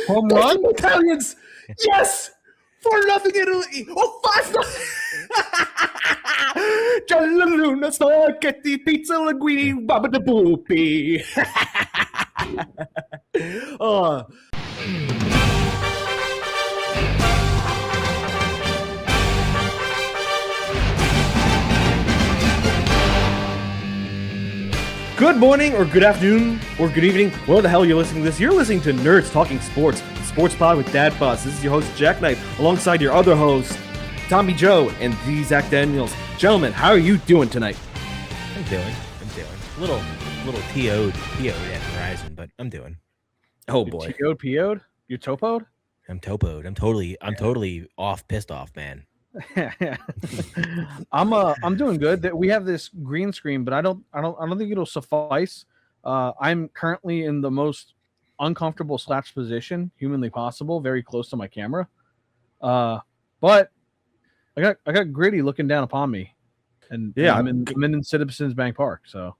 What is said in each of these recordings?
Home run? Italians. Yes. 4-0 Italy. Oh, 5-0. Gialluna spaghetti pizza linguine baba da boopy. Oh. Good morning, or good afternoon, or good evening, where the hell you're listening to this. You're listening to Nerds Talking Sports, the Sports Pod with Dad Boss. This is your host, Jack Knight, alongside your other host, Tommy Joe, and the Zach Daniels. Gentlemen, how are you doing tonight? I'm doing. A little PO'd at Horizon, but I'm doing. Oh boy. PO'd? You're topo'd? I'm topo'd. I'm totally pissed off, man. I'm doing good. We have this green screen, but I don't think it'll suffice. I'm currently in the most uncomfortable slouch position humanly possible, very close to my camera. But I got Gritty looking down upon me, and yeah, I'm in Citizens Bank Park. So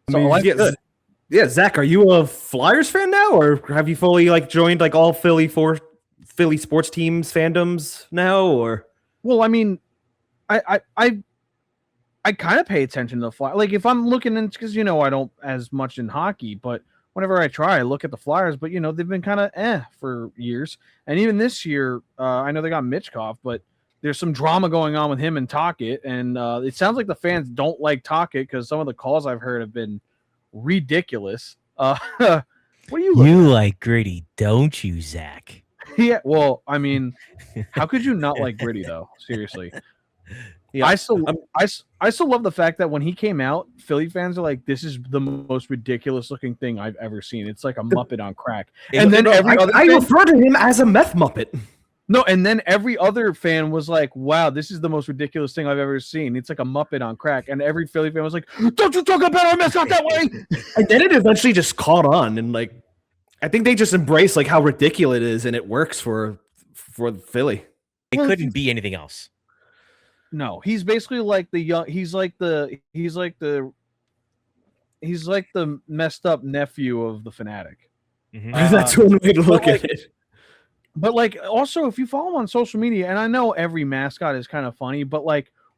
life's good. Yeah, Zach, are you a Flyers fan now, or have you fully joined all Philly sports teams fandoms now, or? Well, I mean, I kind of pay attention to the Flyers. Like, if I'm looking in, because, I don't as much in hockey, but whenever I try, I look at the Flyers. But, they've been kind of for years. And even this year, I know they got Mitchkov, but there's some drama going on with him and Tocchet. And it sounds like the fans don't like Tocchet because some of the calls I've heard have been ridiculous. What are you looking You at? like Gritty, don't you, Zach? Yeah, well, I mean, how could you not like Gritty though? Seriously. Yeah, I still love the fact that when he came out, Philly fans are like, "This is the most ridiculous looking thing I've ever seen. It's like a Muppet on crack." And then I refer to him as a meth Muppet. No, and then every other fan was like, "Wow, this is the most ridiculous thing I've ever seen. It's like a Muppet on crack." And every Philly fan was like, "Don't you talk about our mascot that way?" And then it eventually just caught on, and I think they just embrace how ridiculous it is, and it works for Philly. It couldn't be anything else. No, he's basically like the young. He's like the messed up nephew of the Fanatic. Mm-hmm. That's one way to look at it. But also, if you follow him on social media, and I know every mascot is kind of funny, but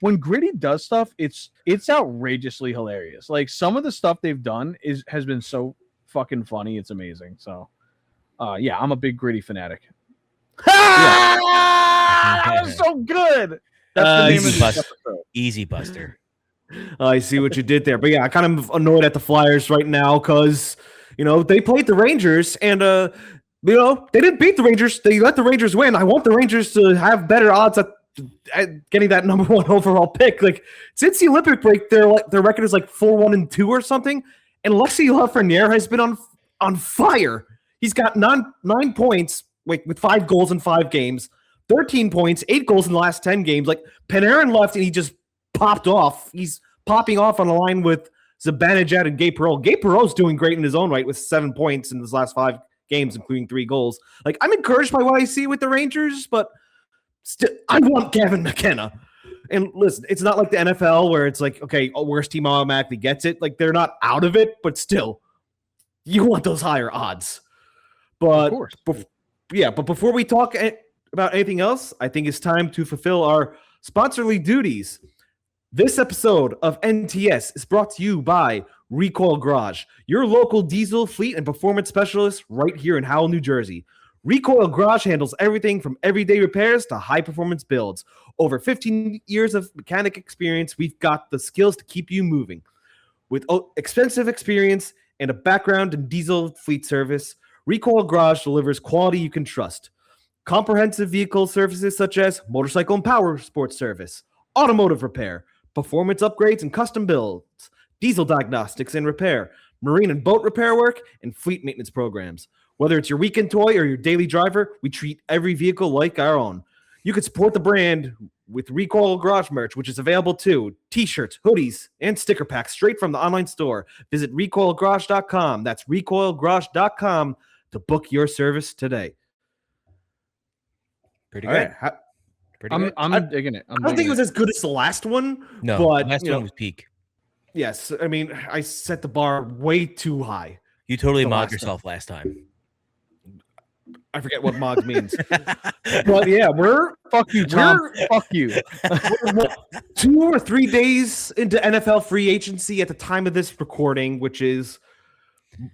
when Gritty does stuff, it's outrageously hilarious. Some of the stuff they've done has been so fucking funny. It's amazing. So, yeah, I'm a big Gritty fanatic. That was so good. That's the name of this episode. Easy Buster. I see what you did there. But yeah, I'm kind of annoyed at the Flyers right now because, they played the Rangers and, they didn't beat the Rangers. They let the Rangers win. I want the Rangers to have better odds at getting that number 1 overall pick. Since the Olympic break, their record is 4-1-2 or something. And Alexis Lafreniere has been on fire. He's got 9 points with 5 goals in 5 games, 13 points, 8 goals in the last 10 games. Panarin left and he just popped off. He's popping off on the line with Zibanejad and Gabe Perreault. Gabe Perreault's doing great in his own right with 7 points in his last 5 games, including 3 goals. I'm encouraged by what I see with the Rangers, but still, I want Gavin McKenna. And listen, it's not like the NFL where it's okay, worst team automatically gets it. They're not out of it, but still, you want those higher odds. But of course. But before we talk about anything else, I think it's time to fulfill our sponsorly duties. This episode of NTS is brought to you by Recoil Garage, your local diesel fleet and performance specialist right here in Howell, New Jersey. Recoil Garage handles everything from everyday repairs to high-performance builds. Over 15 years of mechanic experience, we've got the skills to keep you moving. With expensive experience and a background in diesel fleet service, Recoil Garage delivers quality you can trust. Comprehensive vehicle services such as motorcycle and power sports service, automotive repair, performance upgrades and custom builds, diesel diagnostics and repair, marine and boat repair work, and fleet maintenance programs. Whether it's your weekend toy or your daily driver, we treat every vehicle like our own. You can support the brand with Recoil Garage merch, which is available too. T-shirts, hoodies, and sticker packs straight from the online store. Visit recoilgarage.com. That's recoilgarage.com to book your service today. Pretty good. Right. I'm digging it. I don't think it was as good as the last one. No, but the last one was peak. Yes, I mean, I set the bar way too high. You totally mocked yourself last time. I forget what Mogs means. But yeah, Fuck you, Tom. Fuck you. we're 2 or 3 days into NFL free agency at the time of this recording, which is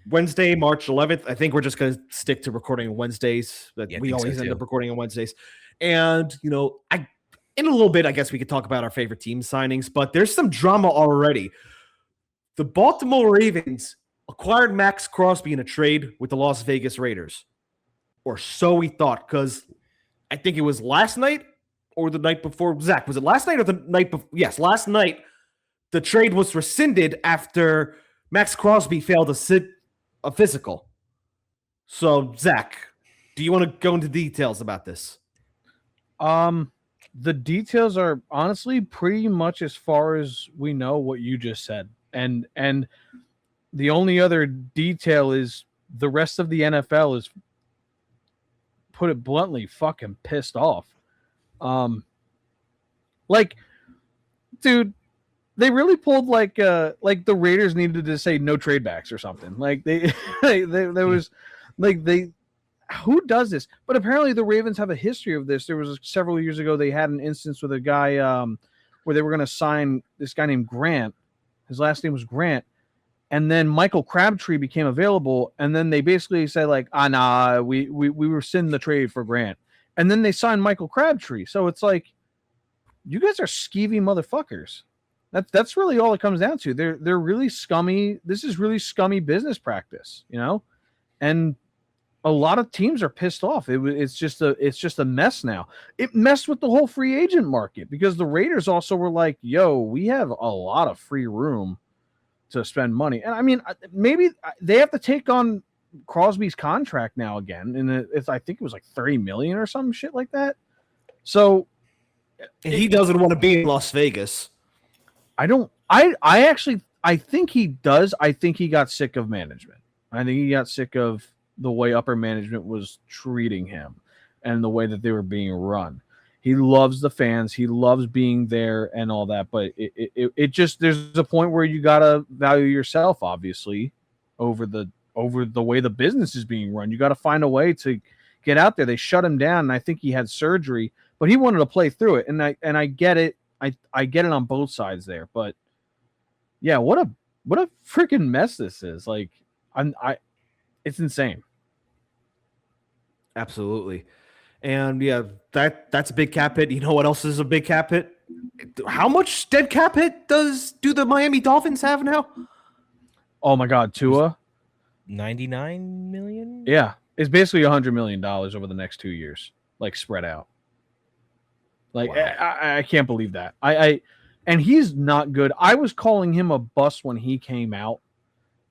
Wednesday, March 11th. I think we're just going to stick to recording on Wednesdays. But we always end up recording on Wednesdays. And, in a little bit, I guess we could talk about our favorite team signings, but there's some drama already. The Baltimore Ravens acquired Maxx Crosby in a trade with the Las Vegas Raiders. Or so we thought, because I think it was last night or the night before. Zach, was it last night or the night before? Yes, last night. The trade was rescinded after Maxx Crosby failed a physical. So, Zach, do you want to go into details about this? The details are honestly pretty much as far as we know what you just said. And the only other detail is the rest of the NFL is, put it bluntly, fucking pissed off. Dude, they really pulled like the Raiders needed to say no trade backs or something. Like there was who does this? But apparently the Ravens have a history of this. There was several years ago they had an instance with a guy where they were going to sign this guy named Grant. His last name was Grant. And then Michael Crabtree became available, and then they basically said like, we rescind the trade for Grant. And then they signed Michael Crabtree. So it's like, you guys are skeevy motherfuckers. That's really all it comes down to. They're really scummy. This is really scummy business practice, And a lot of teams are pissed off. It's just a mess now. It messed with the whole free agent market because the Raiders also were like, yo, we have a lot of free room to spend money. And I mean, maybe they have to take on Crosby's contract now again. And I think it was like $30 million or some shit like that. So he doesn't want to be in Las Vegas. I think he does. I think he got sick of management. I think he got sick of the way upper management was treating him and the way that they were being run. He loves the fans. He loves being there and all that. But it just, there's a point where you got to value yourself, obviously, over the way the business is being run. You got to find a way to get out there. They shut him down, and I think he had surgery, but he wanted to play through it. And I get it. I get it on both sides there. But yeah, what a freaking mess this is. Like, it's insane. Absolutely. And yeah, that's a big cap hit. You know what else is a big cap hit? How much dead cap hit do the Miami Dolphins have now? Oh my God, Tua? 99 million? Yeah. It's basically $100 million over the next 2 years, like spread out. Like, wow. I can't believe that. And he's not good. I was calling him a bust when he came out,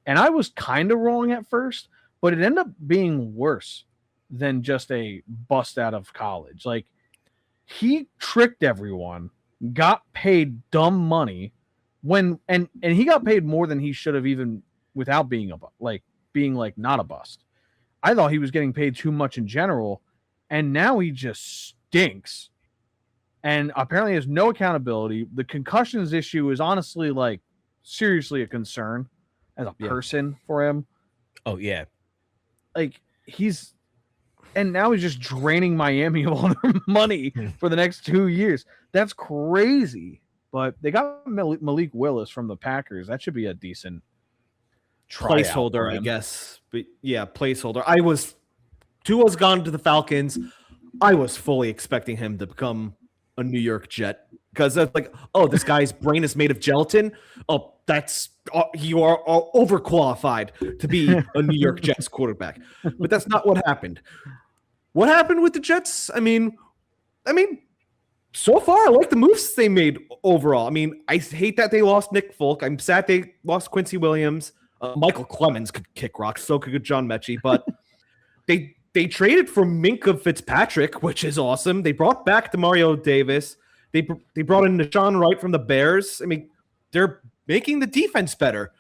and I was kind of wrong at first, but it ended up being worse than just a bust out of college. Like, he tricked everyone, got paid dumb money and he got paid more than he should have, even without being not a bust. I thought he was getting paid too much in general, and now he just stinks. And apparently has no accountability. The concussions issue is honestly, like, seriously a concern as a person for him. Oh yeah. Like, and now he's just draining Miami of all their money for the next 2 years. That's crazy. But they got Malik Willis from the Packers. That should be a decent placeholder, I guess. But yeah, placeholder. Tua's gone to the Falcons. I was fully expecting him to become a New York Jet, because that's like, oh, this guy's brain is made of gelatin. Oh, you are overqualified to be a New York Jets quarterback. But that's not what happened. What happened with the Jets? I mean, so far I like the moves they made overall. I mean, I hate that they lost Nick Folk. I'm sad they lost Quincy Williams. Michael Clemens could kick rocks. So could John Mechie. But they traded for Minkah Fitzpatrick, which is awesome. They brought back DeMario Davis. They brought in Deshaun Wright from the Bears. I mean, they're making the defense better.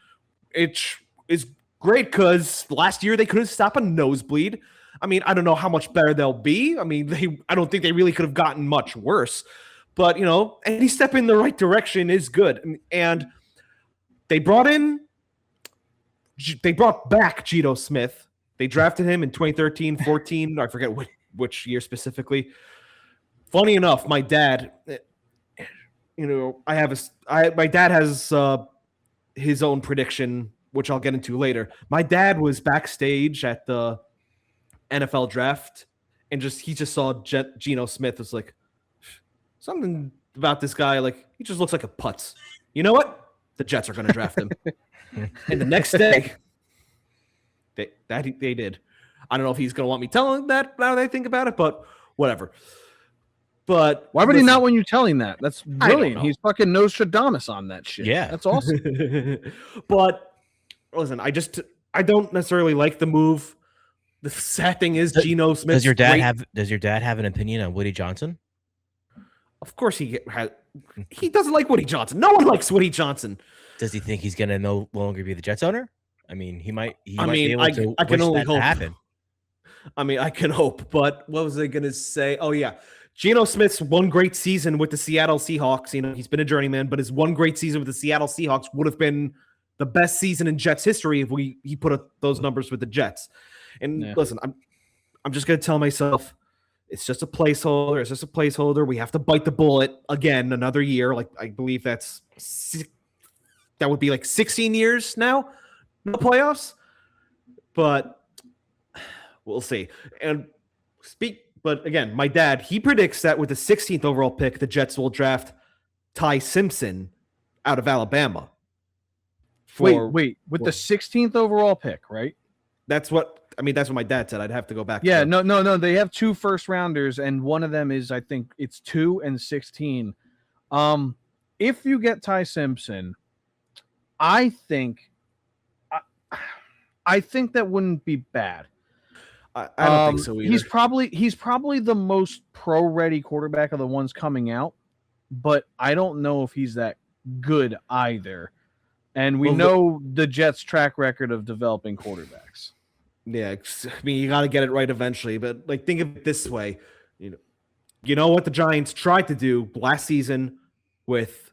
It is great because last year they couldn't stop a nosebleed. I mean, I don't know how much better they'll be. I mean, I don't think they really could have gotten much worse. But, any step in the right direction is good. And they brought back Geno Smith, They drafted him in 2013, 14. I forget which year specifically. Funny enough, my dad, my dad has his own prediction, which I'll get into later. My dad was backstage at the NFL draft, and he just saw Geno Smith. Was like, something about this guy, like he just looks like a putz. You know what? The Jets are going to draft him. And the next day, they did. I don't know if he's going to want me telling that how they think about it, but whatever. But why would he not want you telling that? That's brilliant. know. He's fucking Nostradamus on that shit. Yeah. That's awesome. But listen, I don't necessarily like the move. The sad thing is, Geno Smith. Does your dad have an opinion on Woody Johnson? Of course he has. He doesn't like Woody Johnson. No one likes Woody Johnson. Does he think he's going to no longer be the Jets owner? I mean, he might. He might be able I to can only hope. happen. I mean, I can hope. But what was I going to say? Oh yeah, Geno Smith's one great season with the Seattle Seahawks. You know, he's been a journeyman, but his one great season with the Seattle Seahawks would have been the best season in Jets history if he put up those numbers with the Jets. And listen, I'm just going to tell myself, it's just a placeholder. It's just a placeholder. We have to bite the bullet again another year. Like I believe that would be like 16 years now, no playoffs. But we'll see. But again, my dad, he predicts that with the 16th overall pick, the Jets will draft Ty Simpson out of Alabama. Wait, with the 16th overall pick, right? That's what my dad said. I'd have to go back. Yeah, no. They have 2 first rounders, and one of them is, I think it's 2 and 16. If you get Ty Simpson, I think that wouldn't be bad. I don't think so either. He's probably the most pro-ready quarterback of the ones coming out, but I don't know if he's that good either. And we know the Jets' track record of developing quarterbacks. Yeah, I mean, you got to get it right eventually. But like, think of it this way: you know what the Giants tried to do last season with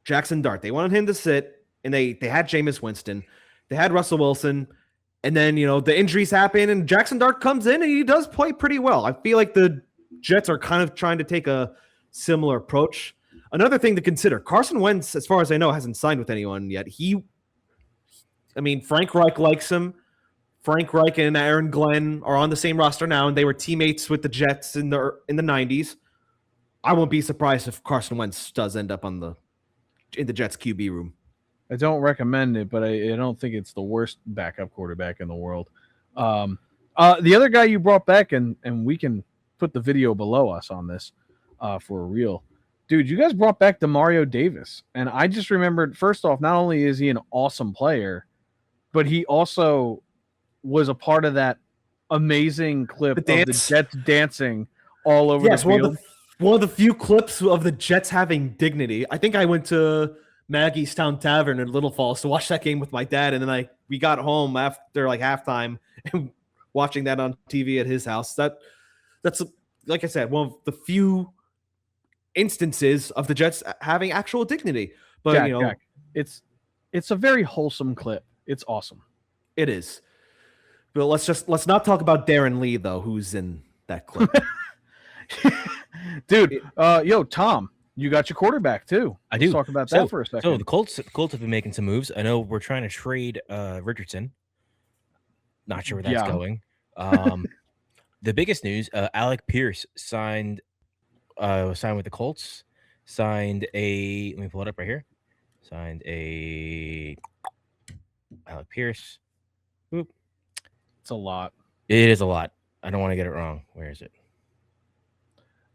Jackson Dart. They wanted him to sit, and they had Jameis Winston, they had Russell Wilson, and then the injuries happen, and Jackson Dart comes in, and he does play pretty well. I feel like the Jets are kind of trying to take a similar approach. Another thing to consider: Carson Wentz, as far as I know, hasn't signed with anyone yet. Frank Reich likes him. Frank Reich and Aaron Glenn are on the same roster now, and they were teammates with the Jets in the 90s. I won't be surprised if Carson Wentz does end up in the Jets QB room. I don't recommend it, but I don't think it's the worst backup quarterback in the world. The other guy you brought back, and we can put the video below us on this for real. Dude, you guys brought back Demario Davis, and I just remembered, first off, not only is he an awesome player, but he also was a part of that amazing clip of the Jets dancing all over the field. One of the few clips of the Jets having dignity. I think I went to Maggie's Town Tavern in Little Falls to watch that game with my dad, and then we got home after like halftime and watching that on TV at his house. That's like I said, one of the few instances of the Jets having actual dignity. But Jack, it's a very wholesome clip. It's awesome. It is. But let's not talk about Darren Lee though, who's in that clip. Dude, Tom, you got your quarterback too. I do. Let's talk about that for a second. So the Colts have been making some moves. I know we're trying to trade Richardson. Not sure where that's going. The biggest news: Alec Pierce signed with the Colts. Let me pull it up right here. Alec Pierce. Oop. It's a lot. It is a lot. I don't want to get it wrong. Where is it?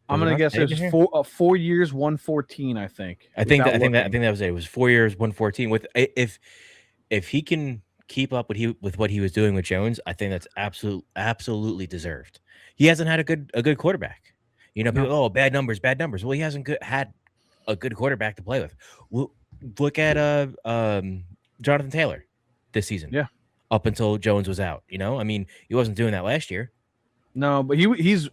I'm gonna guess it's 4 years, 114. I think that was it. It was 4 years, 114. With if he can keep up with what he was doing with Jones, I think that's absolutely deserved. He hasn't had a good quarterback. People, bad numbers. Well, he hasn't had a good quarterback to play with. Look at Jonathan Taylor this season. Yeah. Up until Jones was out. He wasn't doing that last year. No, but he's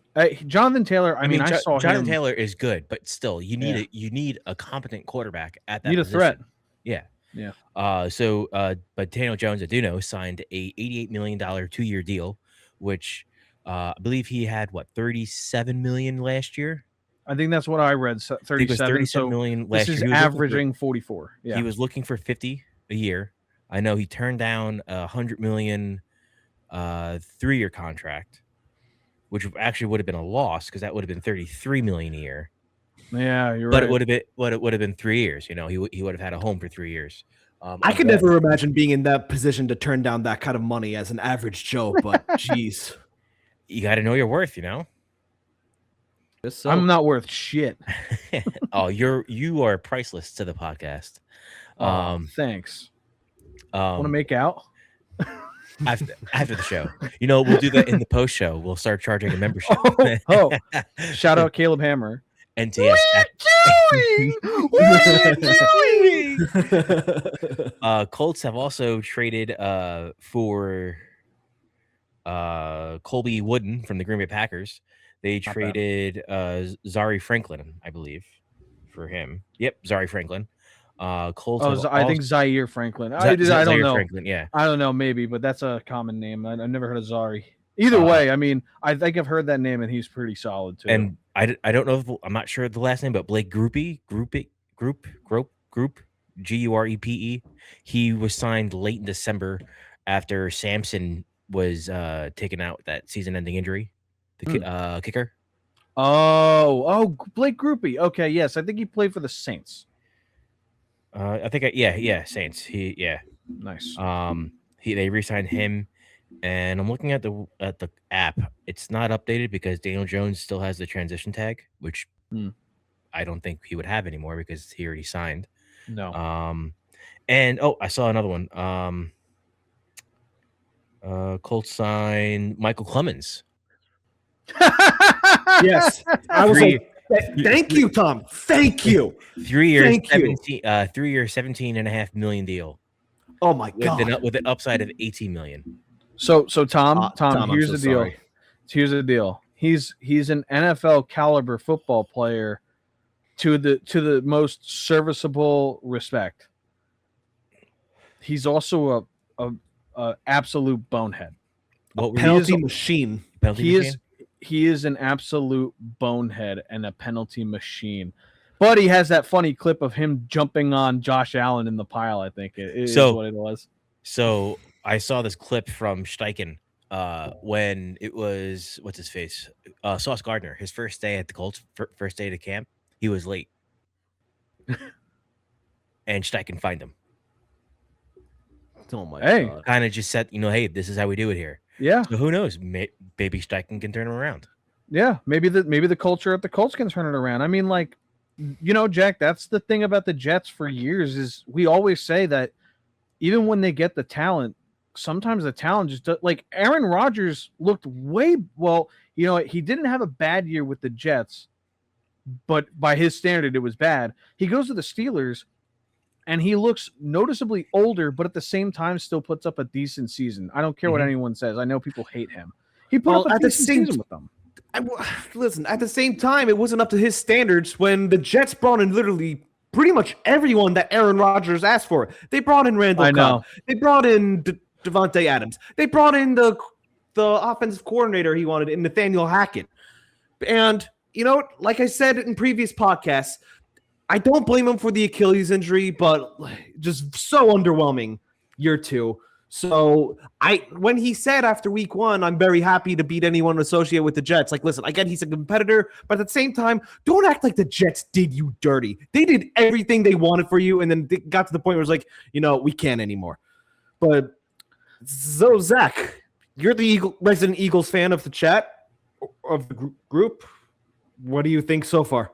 Jonathan Taylor. I saw Jonathan Taylor is good, but still, you need a competent quarterback at that. Need a position. threat. Yeah. Yeah. But Daniel Jones, I do know, signed a $88 million 2-year deal, which I believe he had 37 million last year. I think that's what I read. I think it was 37. 37 So million this last is year. He was averaging 44. Yeah. He was looking for 50 a year. I know he turned down a 100 million 3-year contract, which actually would have been a loss because that would have been 33 million a year. Yeah, you're But right. it would have been 3 years. You know, he would have had a home for 3 years. I could never imagine being in that position to turn down that kind of money as an average Joe, but geez. You got to know your worth, you know? So. I'm not worth shit. Oh, you are priceless to the podcast. Thanks. Want to make out? After the show. You know, we'll do that in the post show. We'll start charging a membership. Shout out Caleb Hammer. NTS. What are you doing? Colts have also traded for Colby Wooden from the Green Bay Packers. They traded Zari Franklin, I believe, for him. Yep, Zari Franklin. Colts. I think Zaire Franklin. I don't know. Franklin, yeah. I don't know, maybe, but that's a common name. I've never heard of Zari. Either way, I mean, I think I've heard that name, and he's pretty solid too. And I don't know. I'm not sure of the last name, but Blake Groupe, Gurepe. He was signed late in December after Samson was taken out with that season-ending injury. The kicker. Oh, Blake Groupie. Okay, yes, I think he played for the Saints. I think Saints. Nice. They re-signed him, and I'm looking at the app. It's not updated because Daniel Jones still has the transition tag, which I don't think he would have anymore because he already signed. No. And I saw another one. Colts signed Michael Clemens. Yes, I was like, thank you, Tom. Thank you. 3 years, 17.5 million deal. Oh my god! With an upside of 18 million. So Tom, here's the deal. Sorry. Here's the deal. He's an NFL caliber football player to the most serviceable respect. He's also a absolute bonehead. Penalty machine. He is an absolute bonehead and a penalty machine. But he has that funny clip of him jumping on Josh Allen in the pile, I think it is what it was. So I saw this clip from Steichen when it was, what's his face? Sauce Gardner, his first day at the Colts, first day to camp, he was late. And Steichen fined him. Oh my god. Kind of just said, hey, this is how we do it here. Yeah. So who knows? Maybe Steichen can turn him around. Yeah, maybe the culture at the Colts can turn it around. I mean, like, Jack, that's the thing about the Jets for years is we always say that even when they get the talent, sometimes the talent just like Aaron Rodgers looked he didn't have a bad year with the Jets, but by his standard, it was bad. He goes to the Steelers, and he looks noticeably older, but at the same time still puts up a decent season. I don't care what anyone says. I know people hate him. He put up a decent season with them. Listen, at the same time, it wasn't up to his standards when the Jets brought in literally pretty much everyone that Aaron Rodgers asked for. They brought in Randall Cobb. They brought in Devontae Adams. They brought in the offensive coordinator he wanted in Nathaniel Hackett. And, like I said in previous podcasts, I don't blame him for the Achilles injury, but just so underwhelming year two. So when he said after week one, I'm very happy to beat anyone associated with the Jets. Like, listen, I get he's a competitor, but at the same time, don't act like the Jets did you dirty. They did everything they wanted for you, and then they got to the point where it's like, we can't anymore. But so Zach, you're the resident Eagles fan of the chat of the group. What do you think so far?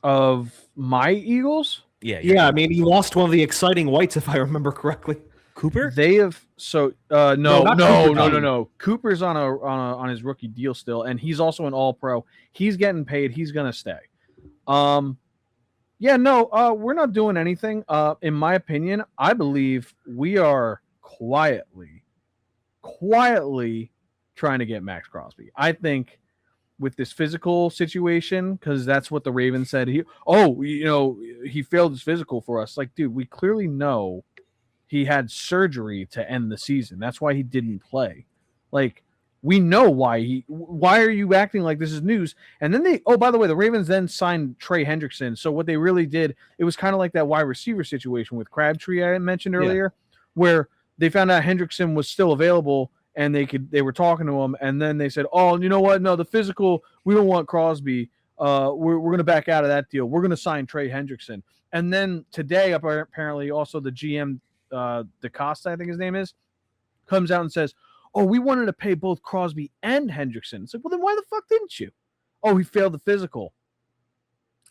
Of my Eagles? Yeah. I mean, he lost one of the exciting whites, if I remember correctly. Cooper? They have no. Cooper's on his rookie deal still, and he's also an All-Pro. He's getting paid. He's gonna stay. We're not doing anything. In my opinion, I believe we are quietly trying to get Maxx Crosby. I think with this physical situation, because that's what the Ravens said. he failed his physical for us. Like, dude, we clearly know he had surgery to end the season. That's why he didn't play. Like, we know why why are you acting like this is news? And then by the way, the Ravens then signed Trey Hendrickson. So what they really did, it was kind of like that wide receiver situation with Crabtree I mentioned earlier, where they found out Hendrickson was still available and they were talking to him, and then they said, oh, you know what? No, the physical, we don't want Crosby. We're going to back out of that deal. We're going to sign Trey Hendrickson. And then today, apparently, also the GM, DeCosta, I think his name is, comes out and says, oh, we wanted to pay both Crosby and Hendrickson. It's like, well, then why the fuck didn't you? Oh, he failed the physical.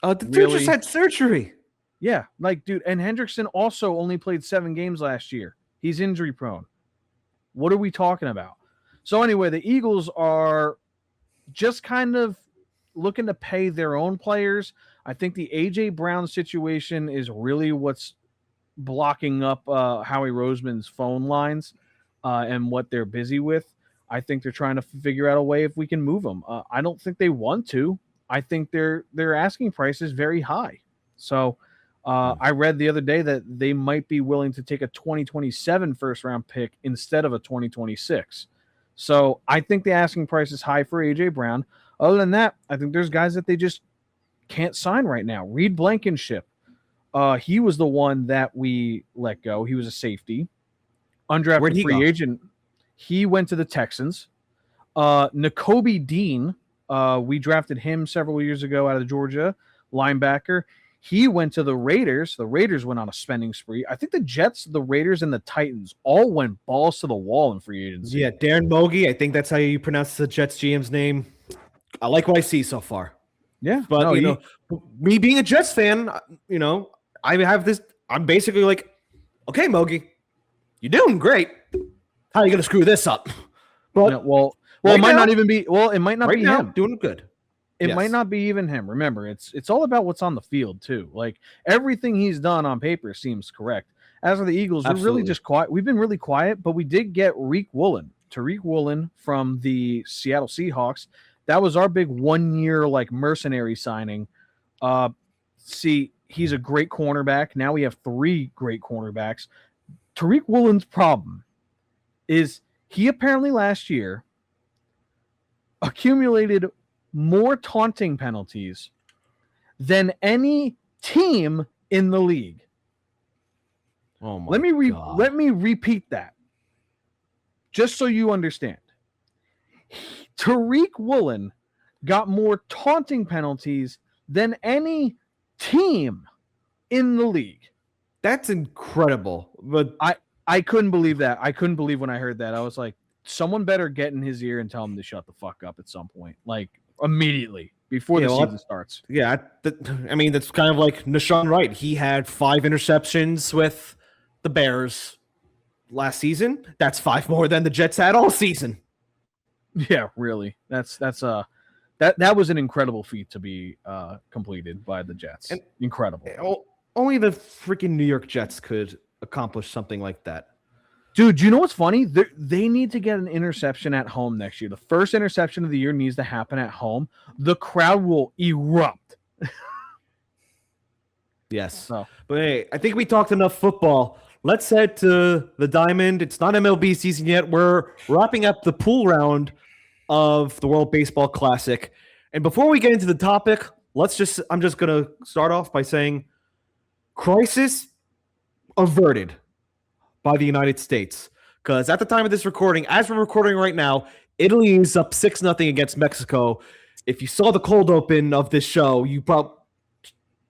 The dude just had surgery. Yeah, like, dude, and Hendrickson also only played 7 games last year. He's injury prone. What are we talking about? So anyway, the Eagles are just kind of looking to pay their own players. I think the A.J. Brown situation is really what's blocking up Howie Roseman's phone lines and what they're busy with. I think they're trying to figure out a way if we can move them. I don't think they want to. I think their asking price is very high. So I read the other day that they might be willing to take a 2027 first-round pick instead of a 2026. So I think the asking price is high for A.J. Brown. Other than that, I think there's guys that they just can't sign right now. Reed Blankenship, he was the one that we let go. He was a safety. Undrafted free agent. He went to the Texans. Nakobe Dean, we drafted him several years ago out of Georgia, linebacker. He went to the Raiders. The Raiders went on a spending spree. I think the Jets, the Raiders, and the Titans all went balls to the wall in free agency. Yeah, Darren Mogi. I think that's how you pronounce the Jets GM's name. I like what I see so far. Yeah, but no, you know, me being a Jets fan, you know, I have this. I'm basically like, okay, Mogi, you're doing great. How are you going to screw this up? But well, it might not even be. Well, it might not be him doing good. It might not be even him. Remember, it's all about what's on the field too. Like everything he's done on paper seems correct. As for the Eagles, we're really just quiet. We've been really quiet, but we did get Tariq Woolen from the Seattle Seahawks. That was our big 1-year like mercenary signing. See, he's a great cornerback. Now we have 3 great cornerbacks. Tariq Woolen's problem is he apparently last year accumulated more taunting penalties than any team in the league. Oh my Let me repeat that. Just so you understand. Tariq Woolen got more taunting penalties than any team in the league. That's incredible. But I couldn't believe that. I couldn't believe when I heard that. I was like, someone better get in his ear and tell him to shut the fuck up at some point. Like immediately before the season starts. Yeah, I mean, that's kind of like Nashawn Wright. He had 5 interceptions with the Bears last season. That's 5 more than the Jets had all season. Yeah, really. That was an incredible feat to be completed by the Jets. And incredible. Only the freaking New York Jets could accomplish something like that. Dude, you know what's funny? They need to get an interception at home next year. The first interception of the year needs to happen at home. The crowd will erupt. Yes. So. But hey, I think we talked enough football. Let's head to the Diamond. It's not MLB season yet. We're wrapping up the pool round of the World Baseball Classic. And before we get into the topic, I'm just going to start off by saying crisis averted by the United States. Because at the time of this recording, as we're recording right now, Italy is up 6-0 against Mexico. If you saw the cold open of this show,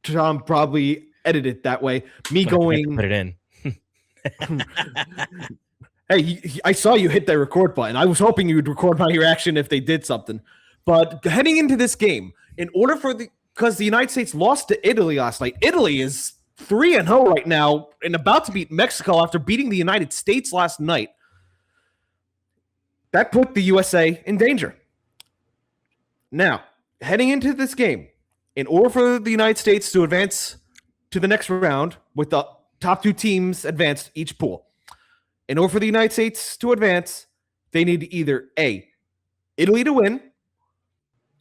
Tom probably edited it that way. Me going... Put it in. Hey, I saw you hit that record button. I was hoping you would record my reaction if they did something. But heading into this game, because the United States lost to Italy last night, Italy is 3-0 right now and about to beat Mexico after beating the United States last night. That put the USA in danger. Now, heading into this game, in order for the United States to advance to the next round with the top 2 teams advanced each pool, in order for the United States to advance, they need to either A, Italy to win,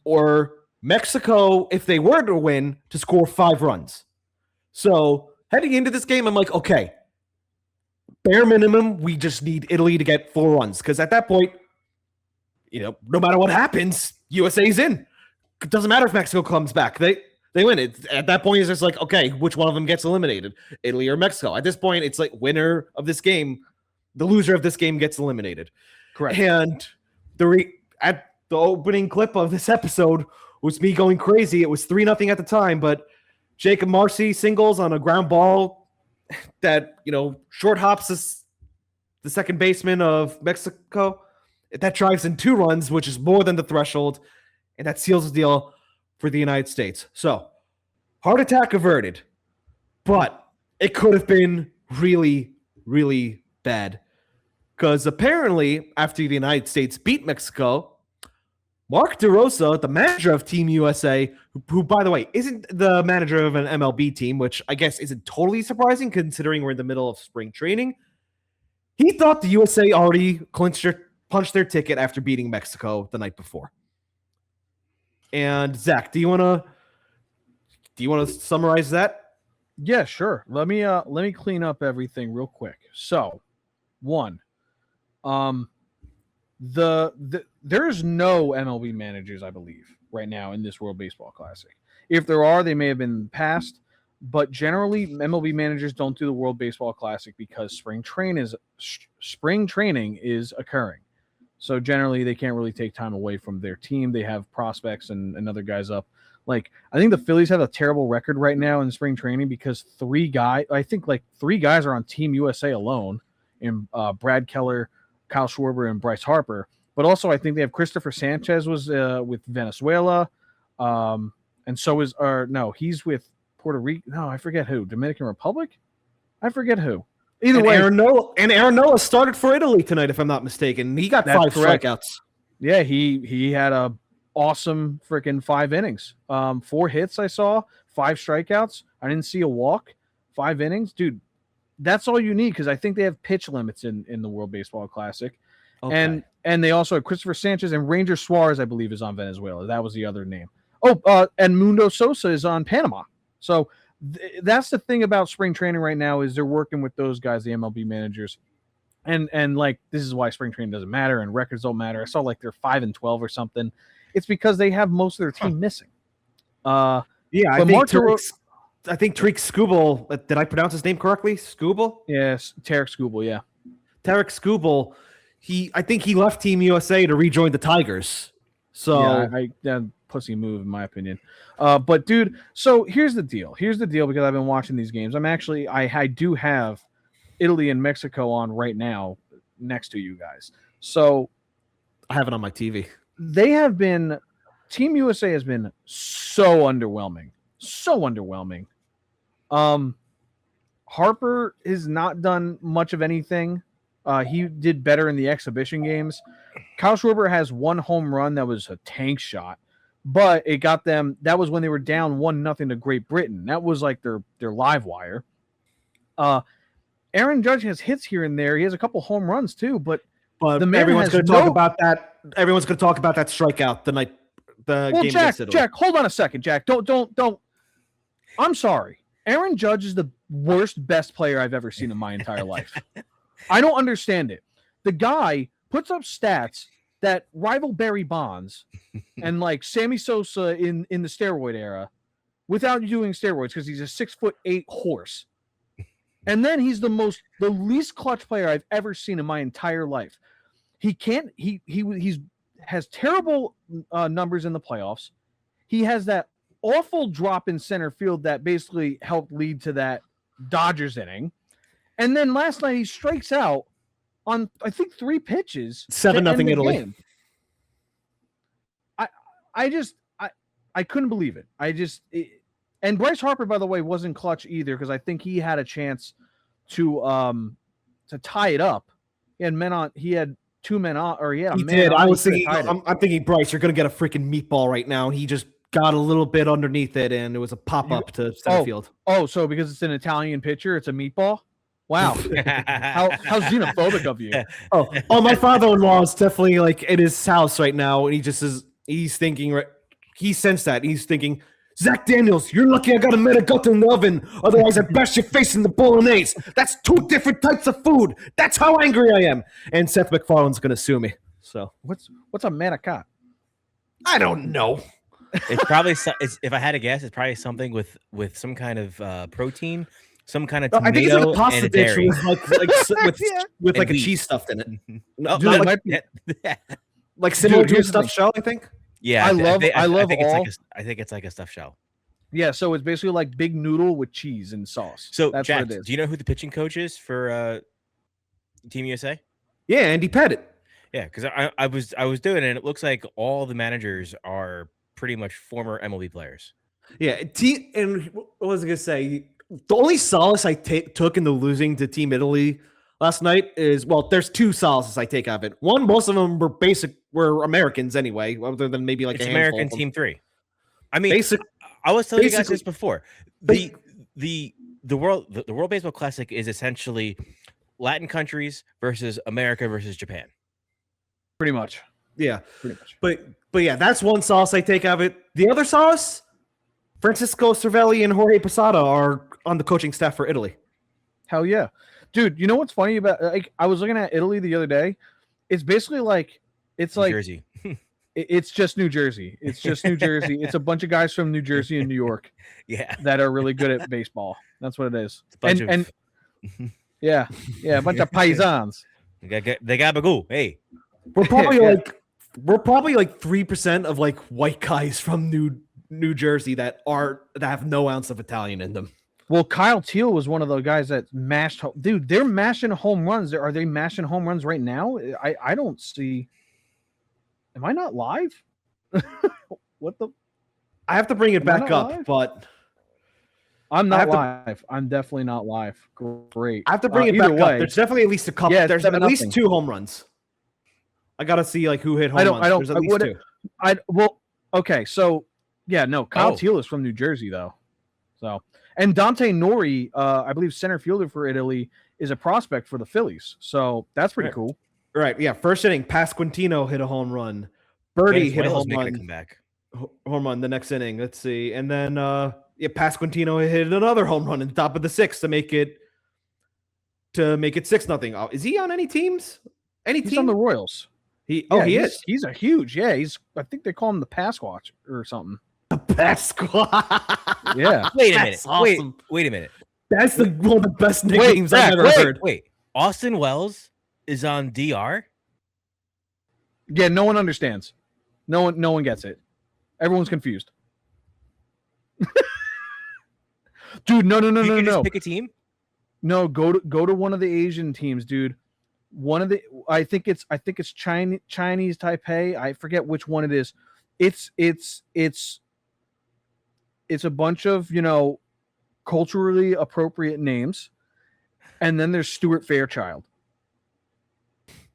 or Mexico, if they were to win, to score 5 runs. So heading into this game, I'm like, okay, bare minimum, we just need Italy to get 4 runs. Because at that point, no matter what happens, USA's in. It doesn't matter if Mexico comes back. They win. At that point, it's just like, okay, which one of them gets eliminated? Italy or Mexico? At this point, it's like winner of this game, the loser of this game gets eliminated. Correct. And at the opening clip of this episode was me going crazy. It was 3-0 at the time, but Jacob Marcy singles on a ground ball that, short hops the second baseman of Mexico. That drives in 2 runs, which is more than the threshold, and that seals the deal for the United States. So, heart attack averted, but it could have been really, really bad. Because apparently, after the United States beat Mexico, Mark DeRosa, the manager of Team USA, who, by the way, isn't the manager of an MLB team, which I guess isn't totally surprising considering we're in the middle of spring training, he thought the USA already punched their ticket after beating Mexico the night before. And Zach, do you want to summarize that? Yeah, sure. Let me clean up everything real quick. So, 1, there's no MLB managers, I believe, right now in this World Baseball Classic. If there are, they may have been passed, but generally MLB managers don't do the World Baseball Classic because spring training is occurring. So generally they can't really take time away from their team. They have prospects and other guys up. Like, I think the Phillies have a terrible record right now in spring training because 3 guys are on Team USA alone, in Brad Keller, Kyle Schwarber, and Bryce Harper. But also I think they have Christopher Sanchez was with Venezuela. And so he's with Puerto Rico. No, I forget who. Dominican Republic? I forget who. Either way. Aaron Nola started for Italy tonight, if I'm not mistaken. He got 5 strikeouts. Yeah, he had a awesome freaking 5 innings. 4 hits I saw, 5 strikeouts. I didn't see a walk. 5 innings. Dude, that's all you need because I think they have pitch limits in the World Baseball Classic. Okay. And they also have Christopher Sanchez and Ranger Suarez, I believe, is on Venezuela. That was the other name. And Mundo Sosa is on Panama. So that's the thing about spring training right now is they're working with those guys, the MLB managers. And like, this is why spring training doesn't matter and records don't matter. I saw like they're 5-12 or something. It's because they have most of their team missing. I think Tariq Skubal, did I pronounce his name correctly? Skubal? Yes, Tarek Skubal, yeah. Tarek Skubal, I think he left Team USA to rejoin the Tigers. So yeah, pussy move in my opinion. But dude, so here's the deal. Because I've been watching these games. I do have Italy and Mexico on right now next to you guys. So I have it on my TV. Team USA has been so underwhelming. So underwhelming. Harper has not done much of anything. He did better in the exhibition games. Kyle Schwarber has 1 home run that was a tank shot, but it got them. That was when they were down 1-0 to Great Britain. That was like their live wire. Aaron Judge has hits here and there. He has a couple home runs too, but the man everyone's going to talk about that. Everyone's going to talk about that strikeout the night game against Italy. Jack, hold on a second, Jack. Don't. I'm sorry. Aaron Judge is the best player I've ever seen in my entire life. I don't understand it. The guy puts up stats that rival Barry Bonds and like Sammy Sosa in the steroid era without doing steroids because he's a 6'8" horse. And then he's the least clutch player I've ever seen in my entire life. He has terrible numbers in the playoffs. He has that awful drop in center field that basically helped lead to that Dodgers inning. And then last night he strikes out on, I think, 3 pitches. 7-0 Italy. Game. I couldn't believe it. And Bryce Harper, by the way, wasn't clutch either because I think he had a chance to tie it up. He had 2 men on, or he had a man. He did. I was thinking. I'm thinking, Bryce, you're going to get a freaking meatball right now. He just got a little bit underneath it, and it was a pop up to center field. Oh, so because it's an Italian pitcher, it's a meatball. Wow, how xenophobic of you! Oh, my father-in-law is definitely like in his house right now, and he's thinking. He sensed that he's thinking Zach Daniels, you're lucky I got a metagut in the oven. Otherwise, I'd bash your face in the bolognese. That's 2 different types of food. That's how angry I am. And Seth MacFarlane's going to sue me. So What's a manicotti? I don't know. It's probably if I had to guess, it's probably something with some kind of protein, some kind of tomato I think it's like a pasta and a dish dairy. with like a wheat. cheese stuffed in it. No, Dude, it like, might Like similar Dude, to a here's the stuffed thing. shell, I think. yeah, I love I all. think it's like a stuffed shell. Yeah, so it's basically like big noodle with cheese and sauce. So, that's Jack, what it is. do you know who the pitching coach is for Team USA? Yeah, Andy Pettit. Yeah, because I was doing it, and it looks like all the managers are pretty much former MLB players. Yeah, and what was I gonna say? The only solace I took in the losing to Team Italy last night is, well, there's 2 solaces I take out of it. One, most of them were Americans anyway, other than maybe like It's a handful American of them. Team 3. I mean, Basic, I was telling you guys basically- this before. The World Baseball Classic is essentially Latin countries versus America versus Japan. Pretty much. yeah. Pretty much. But yeah, that's one solace I take out of it. The other solace, Francisco Cervelli and Jorge Posada are on the coaching staff for Italy. Hell yeah. Dude, you know what's funny about, like, I was looking at Italy the other day. It's basically like, it's New like, Jersey. it's just New Jersey. It's just New Jersey. It's a bunch of guys from New Jersey and New York Yeah. that are really good at baseball. That's what it is. It's a bunch And yeah, a bunch of paisans. they got Bagoo. Hey. We're probably Yeah. like 3% of like white guys from New Jersey that have no ounce of Italian in them. Well, Kyle Teal was one of the guys that mashed. Dude, they're mashing home runs. Are they mashing home runs right now? I don't see. Am I not live? What the? I have to bring it Am I back not up, live? but I'm I not have to- live. I'm definitely not live. Great. I have to bring it either back way, up. There's definitely at least a couple. Yeah, it's there's at 7-0. least 2 home runs. I gotta see like who hit home I don't- runs. I don't- There's at I least wouldn't- 2. Okay, so yeah, no, Kyle Oh. Teal is from New Jersey though. So, and Dante Nori, I believe center fielder for Italy, is a prospect for the Phillies. So that's pretty Right. cool. Right, yeah. First inning, Pasquantino hit a home run. Birdie hit a Venezuela's home making a run. comeback. Home run the next inning. Let's see, and then Pasquantino hit another home run in the top of the 6th to make it 6-0. Is he on any teams? Any He's team? on the Royals. he Yeah, he he's, is He's a huge. Yeah, I think they call him the Pass Watch or something. the best squad. Yeah. Wait a minute. That's awesome. Wait a minute. That's one of the best nicknames Zach, I've ever heard. Wait. Austin Wells is on DR? Yeah, no one understands. No one gets it. Everyone's confused. Dude, no. You can just pick a team? No, go to one of the Asian teams, dude. One of the I think it's Chinese Taipei. I forget which one it is. It's a bunch of, culturally appropriate names, and then there's Stuart Fairchild.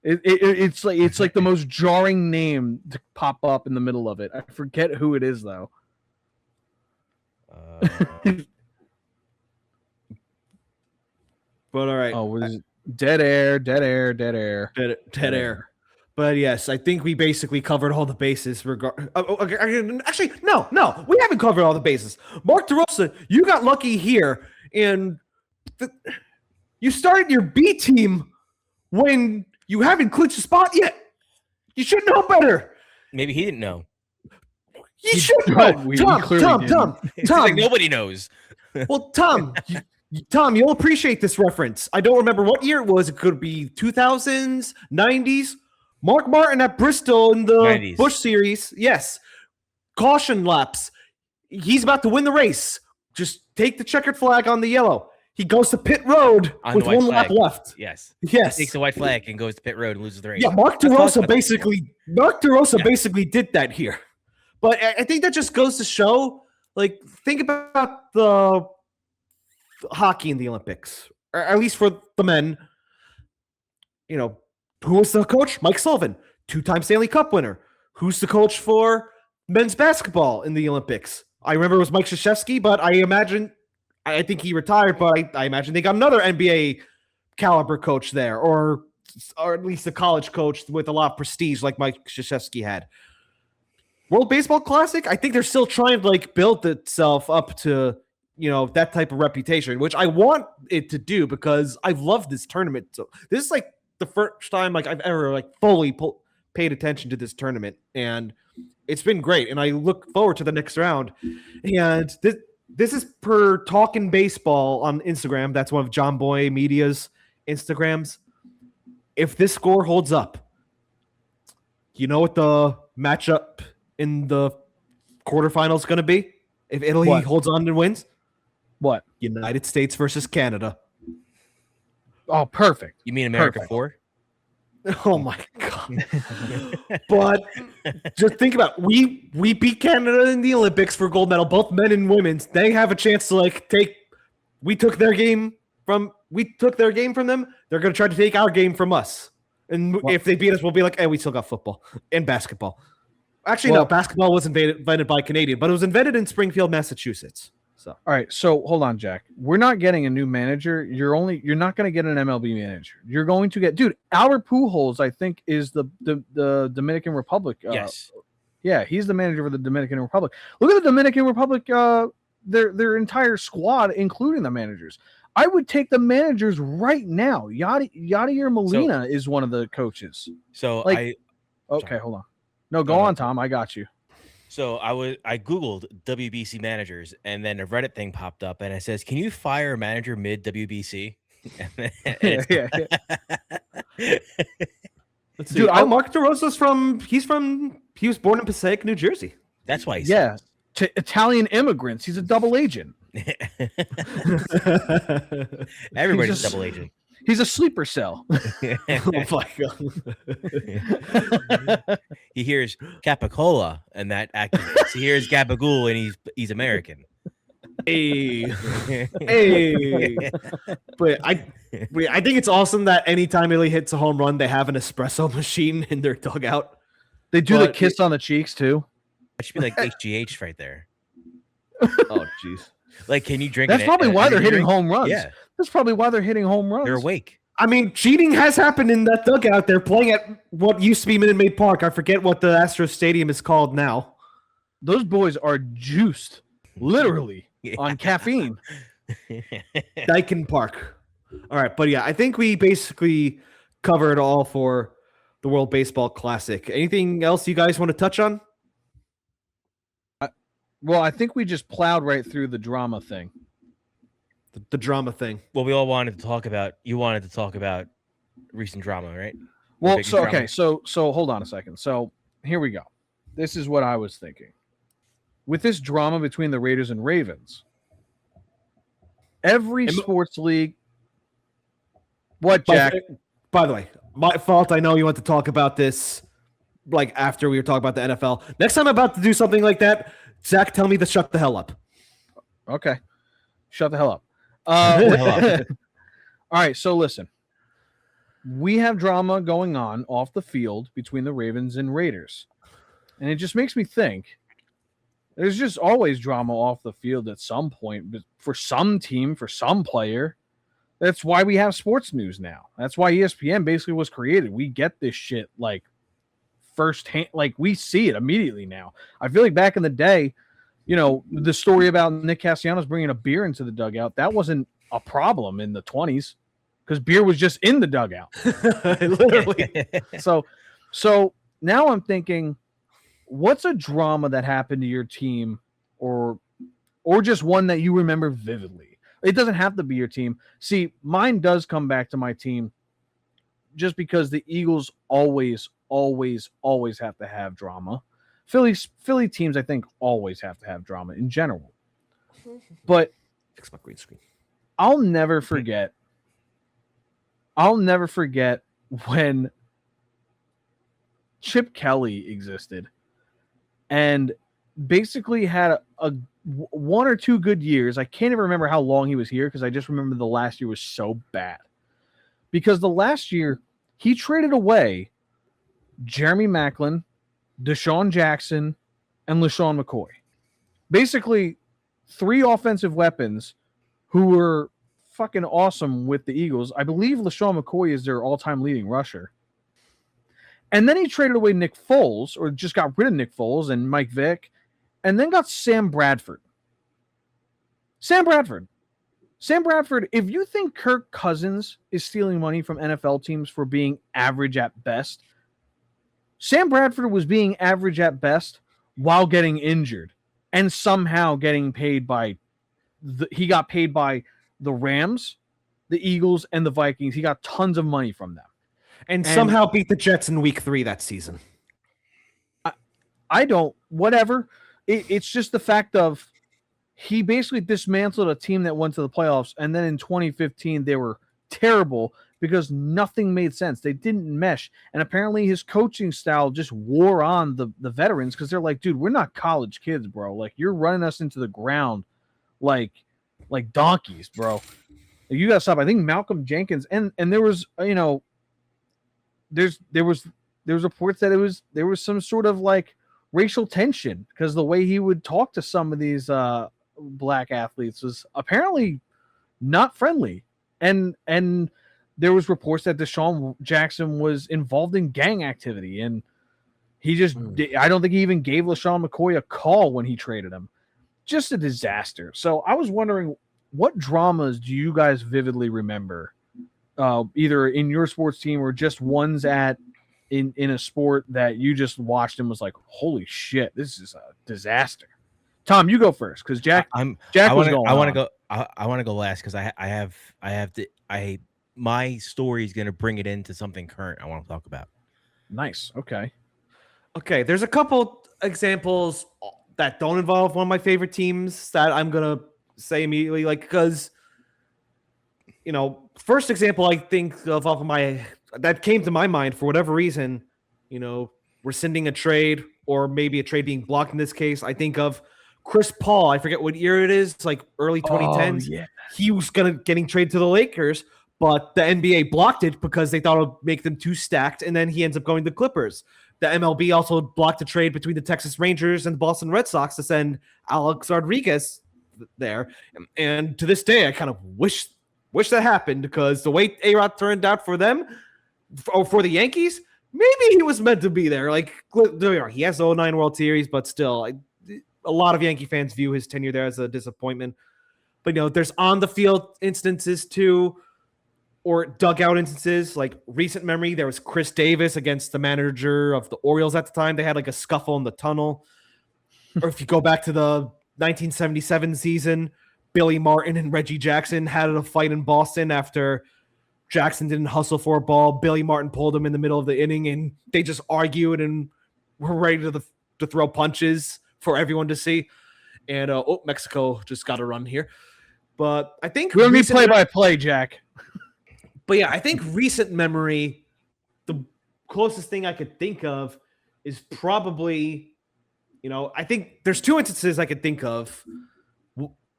It's like the most jarring name to pop up in the middle of it. I forget who it is though. But all right. Oh, what is it? Dead air. Dead air. But yes, I think we basically covered all the bases. Actually, no, we haven't covered all the bases. Mark DeRosa, you got lucky here, and you started your B team when you haven't clinched a spot yet. You should know better. Maybe he didn't know. You should know. We Tom, clearly Tom, didn't. Tom, It's like Tom. nobody knows. Well, Tom, Tom, you'll appreciate this reference. I don't remember what year it was. It could be 2000s, 90s. Mark Martin at Bristol in the 90s. Busch Series. Yes. Caution laps. He's about to win the race. Just take the checkered flag on the yellow. He goes to pit road On with the white one lap flag. left. Yes. Yes. Takes the white flag and goes to pit road and loses the race. Yeah, Mark Let's talk DeRosa about this. basically Yeah. did that here. But I think that just goes to show, like, think about the hockey in the Olympics, or at least for the men. Who was the coach? Mike Sullivan, 2-time Stanley Cup winner. Who's the coach for men's basketball in the Olympics? I remember it was Mike Krzyzewski, but I think he retired, but I imagine they got another NBA caliber coach there, or at least a college coach with a lot of prestige like Mike Krzyzewski had. World Baseball Classic, I think they're still trying to like build itself up to, that type of reputation, which I want it to do because I've loved this tournament. So this is like the first time like I've ever like fully paid attention to this tournament, and it's been great. And I look forward to the next round. And this is per Talkin' Baseball on Instagram. That's one of John Boy Media's Instagrams. If this score holds up, you know what the matchup in the quarterfinals is going to be? If Italy holds on and wins? What? United States versus Canada. Oh, perfect. You mean America Perfect. 4? Oh my god! But just think about it. We beat Canada in the Olympics for gold medal, both men and women's. They have a chance to like take. We took their game from them. They're going to try to take our game from us. And if they beat us, we'll be like, hey, we still got football and basketball. Actually, no, basketball was invented by Canadian, but it was invented in Springfield, Massachusetts. So, all right. So hold on, Jack. We're not getting a new manager. You're not going to get an MLB manager. You're going to get, dude. Albert Pujols, I think, is the Dominican Republic. Yes. Yeah, he's the manager for the Dominican Republic. Look at the Dominican Republic. Their entire squad, including the managers. I would take the managers right now. Yadier Molina is one of the coaches. So okay, hold on. No, go on, Tom. I got you. So I Googled WBC managers, and then a Reddit thing popped up, and it says, "Can you fire a manager mid WBC?" Yeah. Let's see. Dude, Mark DeRosa's he was born in Passaic, New Jersey. That's why he's to Italian immigrants. He's a double agent. Everybody's a double agent. He's a sleeper cell. Oh my god. He hears Capicola and that activates. He hears Gabagool and he's American. Hey. But I think it's awesome that anytime Italy hits a home run, they have an espresso machine in their dugout. They do the kiss on the cheeks too. That should be like HGH right there. Oh jeez. Like, can you drink? That's probably why they're hitting home runs. Yeah, that's probably why they're hitting home runs. They're awake. I mean, cheating has happened in that dugout. They're playing at what used to be Minute Maid Park. I forget what the Astros Stadium is called now. Those boys are juiced, literally, on caffeine. Dyken Park. All right, but yeah, I think we basically covered all for the World Baseball Classic. Anything else you guys want to touch on? Well, I think we just plowed right through the drama thing. The drama thing. Well, we all wanted to talk about. You wanted to talk about recent drama, right? Well, so hold on a second. So here we go. This is what I was thinking. With this drama between the Raiders and Ravens, every sports league. What, Jack? By the way, my fault. I know you want to talk about this like after we were talking about the NFL. Next time I'm about to do something like that, Zach, tell me to shut the hell up. Okay. Shut the hell up. All right, so listen. We have drama going on off the field between the Ravens and Raiders. And it just makes me think there's just always drama off the field at some point, but for some team, for some player. That's why we have sports news now. That's why ESPN basically was created. We get this shit like firsthand, like we see it immediately now. I feel like back in the day, the story about Nick Castellanos bringing a beer into the dugout, that wasn't a problem in the 20s because beer was just in the dugout. Literally. So now I'm thinking, what's a drama that happened to your team or just one that you remember vividly? It doesn't have to be your team. See, mine does come back to my team just because the Eagles always have to have drama. Philly teams, I think, always have to have drama in general. But fix my green screen. I'll never forget when Chip Kelly existed and basically had a one or two good years. I can't even remember how long he was here because I just remember the last year was so bad. Because the last year, he traded away Jeremy Maclin, Deshaun Jackson, and LaShawn McCoy. Basically, three offensive weapons who were fucking awesome with the Eagles. I believe LaShawn McCoy is their all-time leading rusher. And then he traded away Nick Foles, or just got rid of Nick Foles and Mike Vick, and then got Sam Bradford. Sam Bradford, if you think Kirk Cousins is stealing money from NFL teams for being average at best, Sam Bradford was being average at best while getting injured and somehow getting paid by he got paid by the Rams, the Eagles, and the Vikings. He got tons of money from them. And somehow beat the Jets in week 3 that season. I don't, whatever. It's just the fact of he basically dismantled a team that went to the playoffs, and then in 2015 they were terrible because nothing made sense. They didn't mesh, and apparently his coaching style just wore on the veterans because they're like, dude, we're not college kids, bro. Like, you're running us into the ground like donkeys, bro. You gotta stop. I think Malcolm Jenkins and there was, you know, there was reports that there was some sort of like racial tension because the way he would talk to some of these black athletes was apparently not friendly, and there was reports that Deshaun Jackson was involved in gang activity, and he just I don't think he even gave LaShawn McCoy a call when he traded him. Just a disaster. So I was wondering, what dramas do you guys vividly remember, either in your sports team or just ones in a sport that you just watched and was like, holy shit, this is a disaster? Tom, you go first because Jack. I want to go last because my story is going to bring it into something current I want to talk about. Nice. Okay. There's a couple examples that don't involve one of my favorite teams that I'm gonna say immediately, like, because, you know, first example I think of off of that came to my mind for whatever reason, you know, rescinding a trade or maybe a trade being blocked in this case. I think of Chris Paul. I forget what year it is, like early 2010s. Yeah. He was getting traded to the Lakers, but the NBA blocked it because they thought it would make them too stacked, and then he ends up going to the Clippers. The MLB also blocked a trade between the Texas Rangers and the Boston Red Sox to send Alex Rodriguez there. And to this day, I kind of wish that happened because the way A-Rod turned out for them, or for the Yankees, maybe he was meant to be there. Like, he has the 09 World Series, but still, a lot of Yankee fans view his tenure there as a disappointment. But, you know, there's on-the-field instances too, or dugout instances. Like, recent memory, there was Chris Davis against the manager of the Orioles at the time. They had like a scuffle in the tunnel. Or if you go back to the 1977 season, Billy Martin and Reggie Jackson had a fight in Boston after Jackson didn't hustle for a ball. Billy Martin pulled him in the middle of the inning, and they just argued and were ready to throw punches for everyone to see. And Mexico just got a run here. But I think we're going to be play-by-play, Jack. But yeah, I think recent memory, the closest thing I could think of is probably, you know, I think there's two instances I could think of.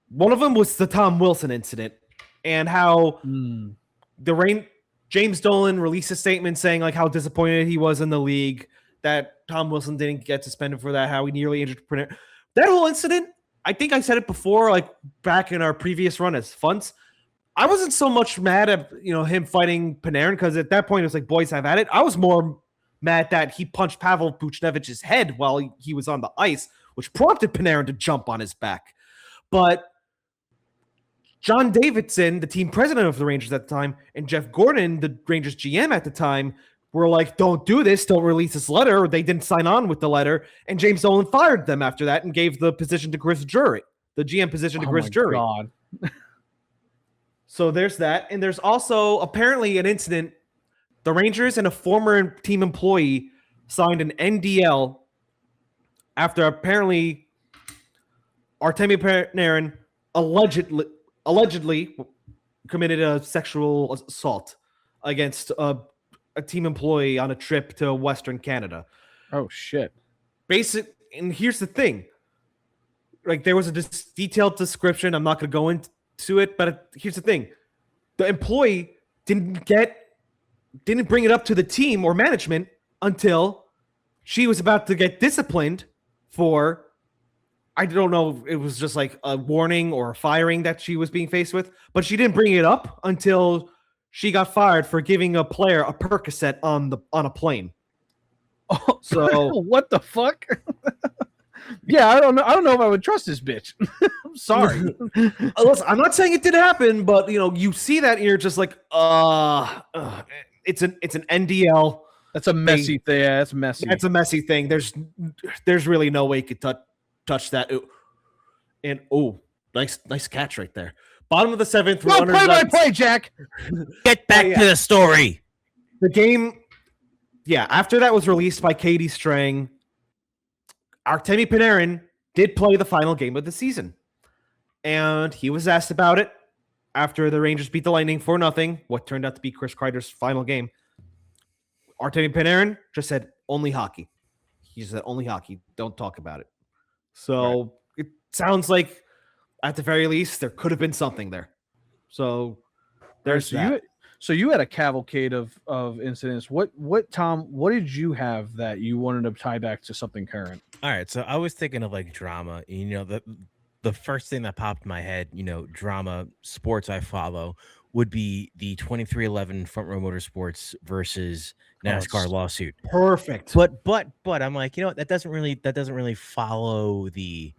One of them was the Tom Wilson incident and how James Dolan released a statement saying like how disappointed he was in the league that Tom Wilson didn't get suspended for that, how he nearly injured Panarin. That whole incident, I think I said it before, like back in our previous run as Funts. I wasn't so much mad at, you know, him fighting Panarin because at that point it was like, boys, have at it. I was more mad that he punched Pavel Buchnevich's head while he was on the ice, which prompted Panarin to jump on his back. But John Davidson, the team president of the Rangers at the time, and Jeff Gordon, the Rangers GM at the time, were like, don't do this, don't release this letter, or they didn't sign on with the letter. And James Dolan fired them after that and gave the position to Chris Drury, the GM position to Chris Drury. God. So there's that. And there's also apparently an incident. The Rangers and a former team employee signed an NDL after apparently Artemi Panarin allegedly committed a sexual assault against a team employee on a trip to Western Canada. Oh, shit. And here's the thing. Like, there was a detailed description. I'm not going to go into it, but here's the thing. The employee didn't bring it up to the team or management until she was about to get disciplined for, I don't know, it was just like a warning or a firing that she was being faced with, but she didn't bring it up until she got fired for giving a player a Percocet on a plane. Oh, So what the fuck? Yeah, I don't know. I don't know if I would trust this bitch. I'm sorry. listen, I'm not saying it did happen, but you see that and you're just like, it's an NDL. That's a messy thing. Yeah, that's messy. That's a messy thing. There's really no way you could touch that. And nice catch right there. Bottom of the seventh. Don't play by play, Jack. Get back to the story. The game, after that was released by Katie Strang, Artemi Panarin did play the final game of the season. And he was asked about it after the Rangers beat the Lightning 4-0, what turned out to be Chris Kreider's final game. Artemi Panarin just said, only hockey. He said, only hockey. Don't talk about it. So It sounds like, at the very least, there could have been something there. So there's that. So you had a cavalcade of incidents. What Tom? What did you have that you wanted to tie back to something current? All right, so I was thinking of like drama. The first thing that popped in my head, drama, sports I follow, would be the 2311 Front Row Motorsports versus NASCAR lawsuit. Perfect. But I'm like, that doesn't really follow the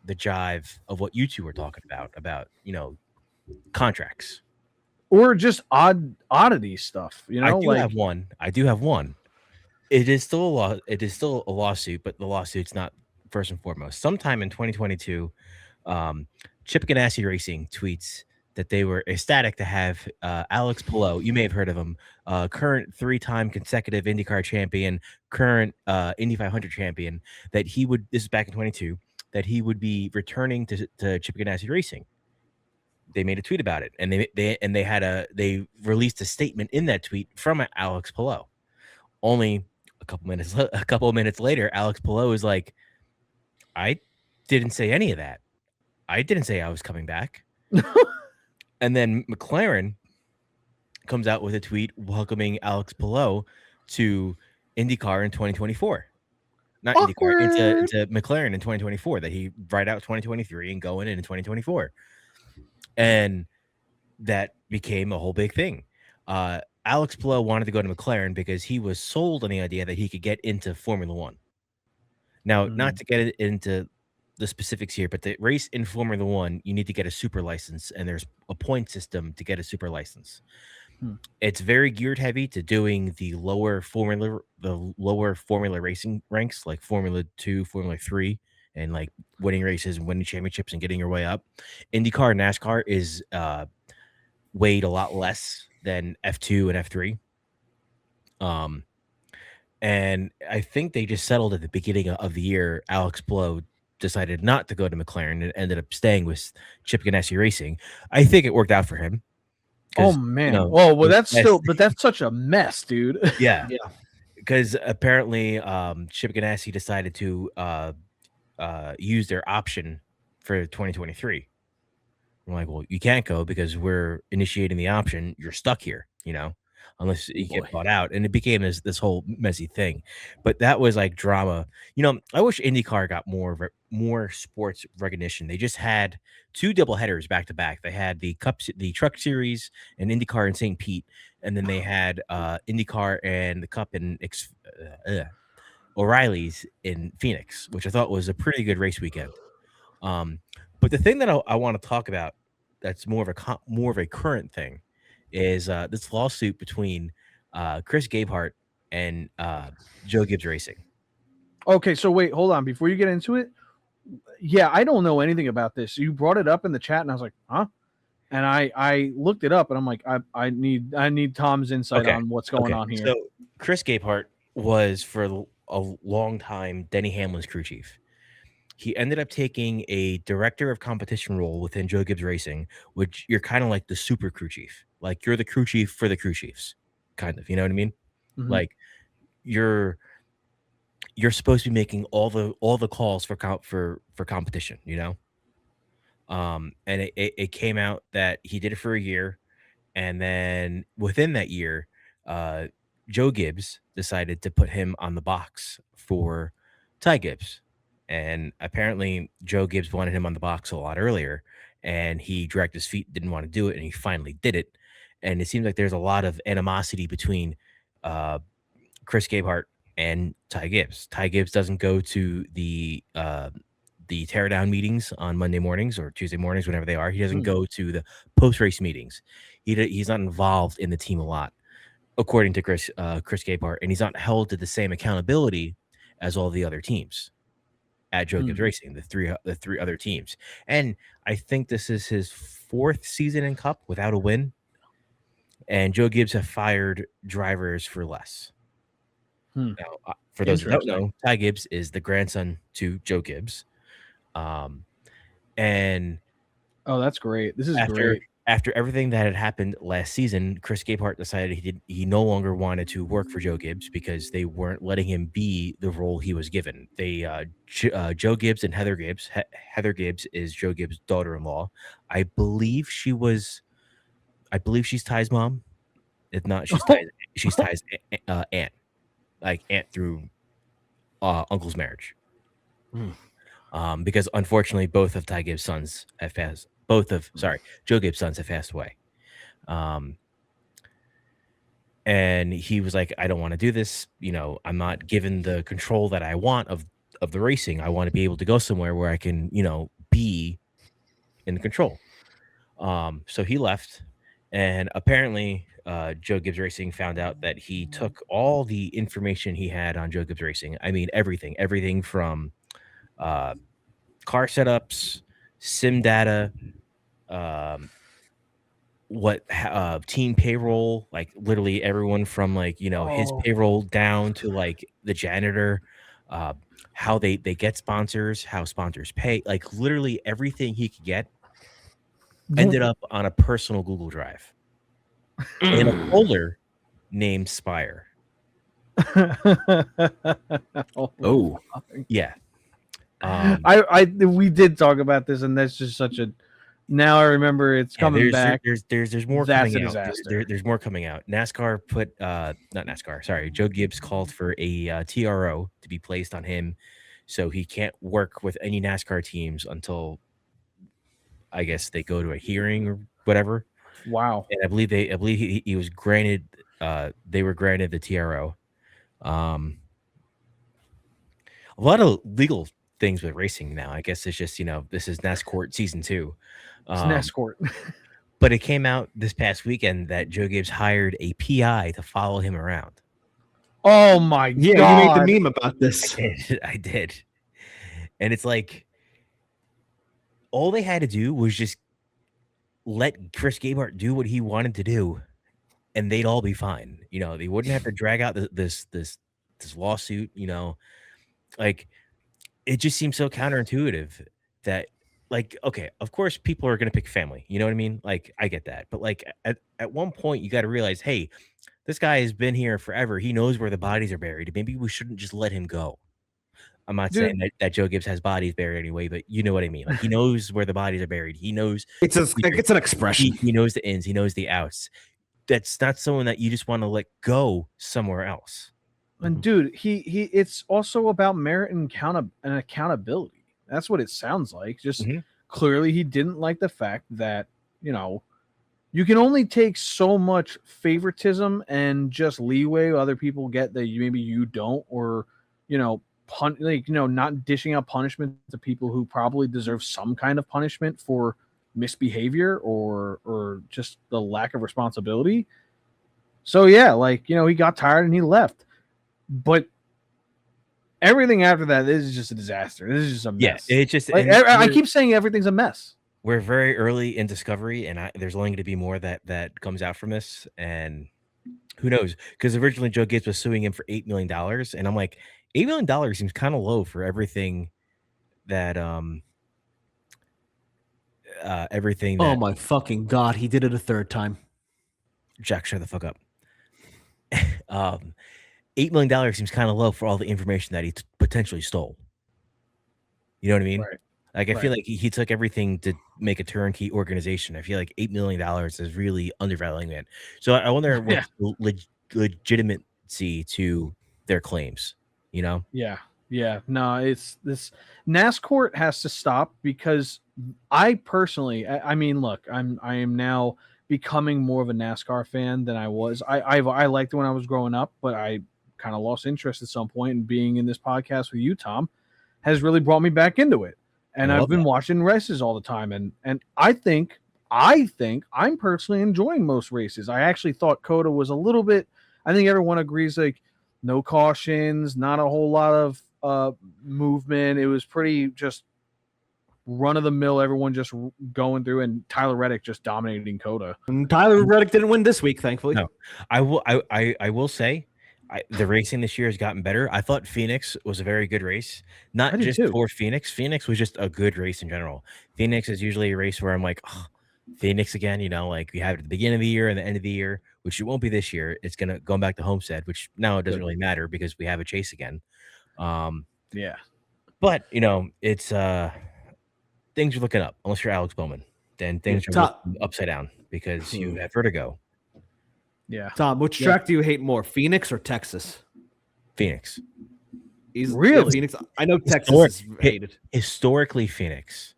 jive of what you two were talking about contracts. Or just oddity stuff, I do have one. It is still a lawsuit, but the lawsuit's not first and foremost. Sometime in 2022, Chip Ganassi Racing tweets that they were ecstatic to have Alex Palou. You may have heard of him, current 3-time consecutive IndyCar champion, current Indy 500 champion. That he would. This is back in 22. That he would be returning to Chip Ganassi Racing. They made a tweet about it, and they released a statement in that tweet from Alex Palou. Only a couple of minutes later, Alex Palou is like, "I didn't say any of that. I didn't say I was coming back." And then McLaren comes out with a tweet welcoming Alex Palou to IndyCar in 2024. Not IndyCar, into McLaren in 2024. That he ride out 2023 and going in 2024. And that became a whole big thing. Alex Palou wanted to go to McLaren because he was sold on the idea that he could get into Formula One. Now, not to get into the specifics here, but to race in Formula One, you need to get a super license, and there's a point system to get a super license. It's very geared heavy to doing the lower formula racing ranks, like Formula 2, Formula 3. And like winning races and winning championships and getting your way up. IndyCar and NASCAR is weighed a lot less than F2 and F3. And I think they just settled at the beginning of the year. Alex Palou decided not to go to McLaren and ended up staying with Chip Ganassi Racing. I think it worked out for him. Oh man! That's such a mess, dude. Yeah. Because apparently, Chip Ganassi decided to use their option for 2023. I'm like, well, you can't go because we're initiating the option. You're stuck here, unless you get bought out. And it became this whole messy thing. But that was like drama. I wish IndyCar got more sports recognition. They just had 2 doubleheaders back to back. They had the Truck Series and IndyCar in St. Pete, and then they had IndyCar and the Cup in O'Reilly's in Phoenix, which I thought was a pretty good race weekend. But the thing that I want to talk about that's more of a current thing is this lawsuit between Chris Gabehart and Joe Gibbs Racing. Okay, so wait, hold on. Before you get into it, I don't know anything about this. You brought it up in the chat, and I was like, huh? And I looked it up, and I'm like, I need Tom's insight on what's going on here. So Chris Gabehart was for a long time Denny Hamlin's crew chief. He ended up taking a director of competition role within Joe Gibbs Racing, which you're kind of like the super crew chief. Like you're the crew chief for the crew chiefs, kind of. You know what I mean? Mm-hmm. Like you're supposed to be making all the calls for competition. And it came out that he did it for a year, and then within that year, Joe Gibbs decided to put him on the box for Ty Gibbs. And apparently Joe Gibbs wanted him on the box a lot earlier, and he dragged his feet, didn't want to do it, and he finally did it. And it seems like there's a lot of animosity between Chris Gabehart and Ty Gibbs. Ty Gibbs doesn't go to the teardown meetings on Monday mornings or Tuesday mornings, whenever they are. He doesn't go to the post-race meetings. He's not involved in the team a lot, according to Chris Gabehart, and he's not held to the same accountability as all the other teams at Joe Gibbs Racing, the three other teams. And I think this is his 4th season in Cup without a win. And Joe Gibbs have fired drivers for less. Now, for those who don't know, Ty Gibbs is the grandson to Joe Gibbs. And that's great. This is great. After everything that had happened last season, Chris Gabehart decided he no longer wanted to work for Joe Gibbs because they weren't letting him be the role he was given. Joe Gibbs and Heather Gibbs. Heather Gibbs is Joe Gibbs' daughter-in-law. I believe she's Ty's mom. If not, she's Ty's aunt, like aunt through uncle's marriage. Because unfortunately, both of Ty Gibbs' sons have passed. Joe Gibbs' sons have passed away. And he was like, I don't want to do this. I'm not given the control that I want of the racing. I want to be able to go somewhere where I can, be in control. So he left, and apparently Joe Gibbs Racing found out that he took all the information he had on Joe Gibbs Racing. I mean, everything from car setups, sim data, team payroll, like literally everyone from his payroll down to like the janitor, how they get sponsors, how sponsors pay, like literally everything he could get ended up on a personal Google Drive in a folder named Spire. Yeah. We did talk about this, and that's just such a. Now I remember it's coming back. There's more coming out. There's more coming out. NASCAR put not NASCAR. Sorry, Joe Gibbs called for a TRO to be placed on him, so he can't work with any NASCAR teams until I guess they go to a hearing or whatever. Wow. And I believe he was granted. They were granted the TRO. A lot of legal things with racing now. I guess it's just this is NASCAR season 2. It's NASCAR. But it came out this past weekend that Joe Gibbs hired a PI to follow him around. Oh my god! You made the meme about this. I did. And it's like all they had to do was just let Chris Gabehart do what he wanted to do, and they'd all be fine. They wouldn't have to drag out this lawsuit. Like it just seems so counterintuitive that, like, okay, of course people are going to pick family. You know what I mean? Like, I get that. But like at one point you got to realize, hey, this guy has been here forever. He knows where the bodies are buried. Maybe we shouldn't just let him go. I'm not saying that Joe Gibbs has bodies buried anyway, but you know what I mean. Like he knows where the bodies are buried. He knows it's an expression. He knows the ins. He knows the outs. That's not someone that you just want to let go somewhere else. And dude, he it's also about merit and accountability. That's what it sounds like. Just clearly he didn't like the fact that, you can only take so much favoritism and just leeway other people get that maybe you don't, or, not dishing out punishment to people who probably deserve some kind of punishment for misbehavior or just the lack of responsibility. So yeah, he got tired and he left. But everything after that is just a disaster. This is just a mess. Yeah, it's just I keep saying everything's a mess. We're very early in discovery, and there's only going to be more that comes out from this. And who knows? Because originally Joe Gibbs was suing him for $8 million, and I'm like, $8 million seems kind of low for everything that oh my fucking god, he did it a third time. Jack, shut the fuck up. $8 million seems kind of low for all the information that he potentially stole. You know what I mean? Right. Like, I feel like he took everything to make a turnkey organization. I feel like $8 million is really undervaluing it. So I wonder what's the legitimacy to their claims, Yeah. No, it's this NASCAR has to stop, because I personally, I mean, look, I am now becoming more of a NASCAR fan than I was. I liked it when I was growing up, but I kind of lost interest at some point, and being in this podcast with you, Tom, has really brought me back into it. And I've been watching races all the time, and I think I'm personally enjoying most races. I actually thought COTA was a little bit. I think everyone agrees, like, no cautions, not a whole lot of movement. It was pretty just run of the mill. Everyone just going through, and Tyler Reddick just dominating COTA. And Tyler Reddick didn't win this week, thankfully. No, I will say. The racing this year has gotten better. I thought Phoenix was a very good race, not just for Phoenix. Phoenix was just a good race in general. Phoenix is usually a race where I'm like, oh, Phoenix again, like we have it at the beginning of the year and the end of the year, which it won't be this year. It's going back to Homestead, which now it doesn't really matter because we have a chase again. Yeah. But, it's things are looking up. Unless you're Alex Bowman, then things are looking upside down because you have vertigo. Yeah. Tom, which track do you hate more, Phoenix or Texas? Phoenix. Really? Phoenix. I know Texas is hated. Historically, Phoenix.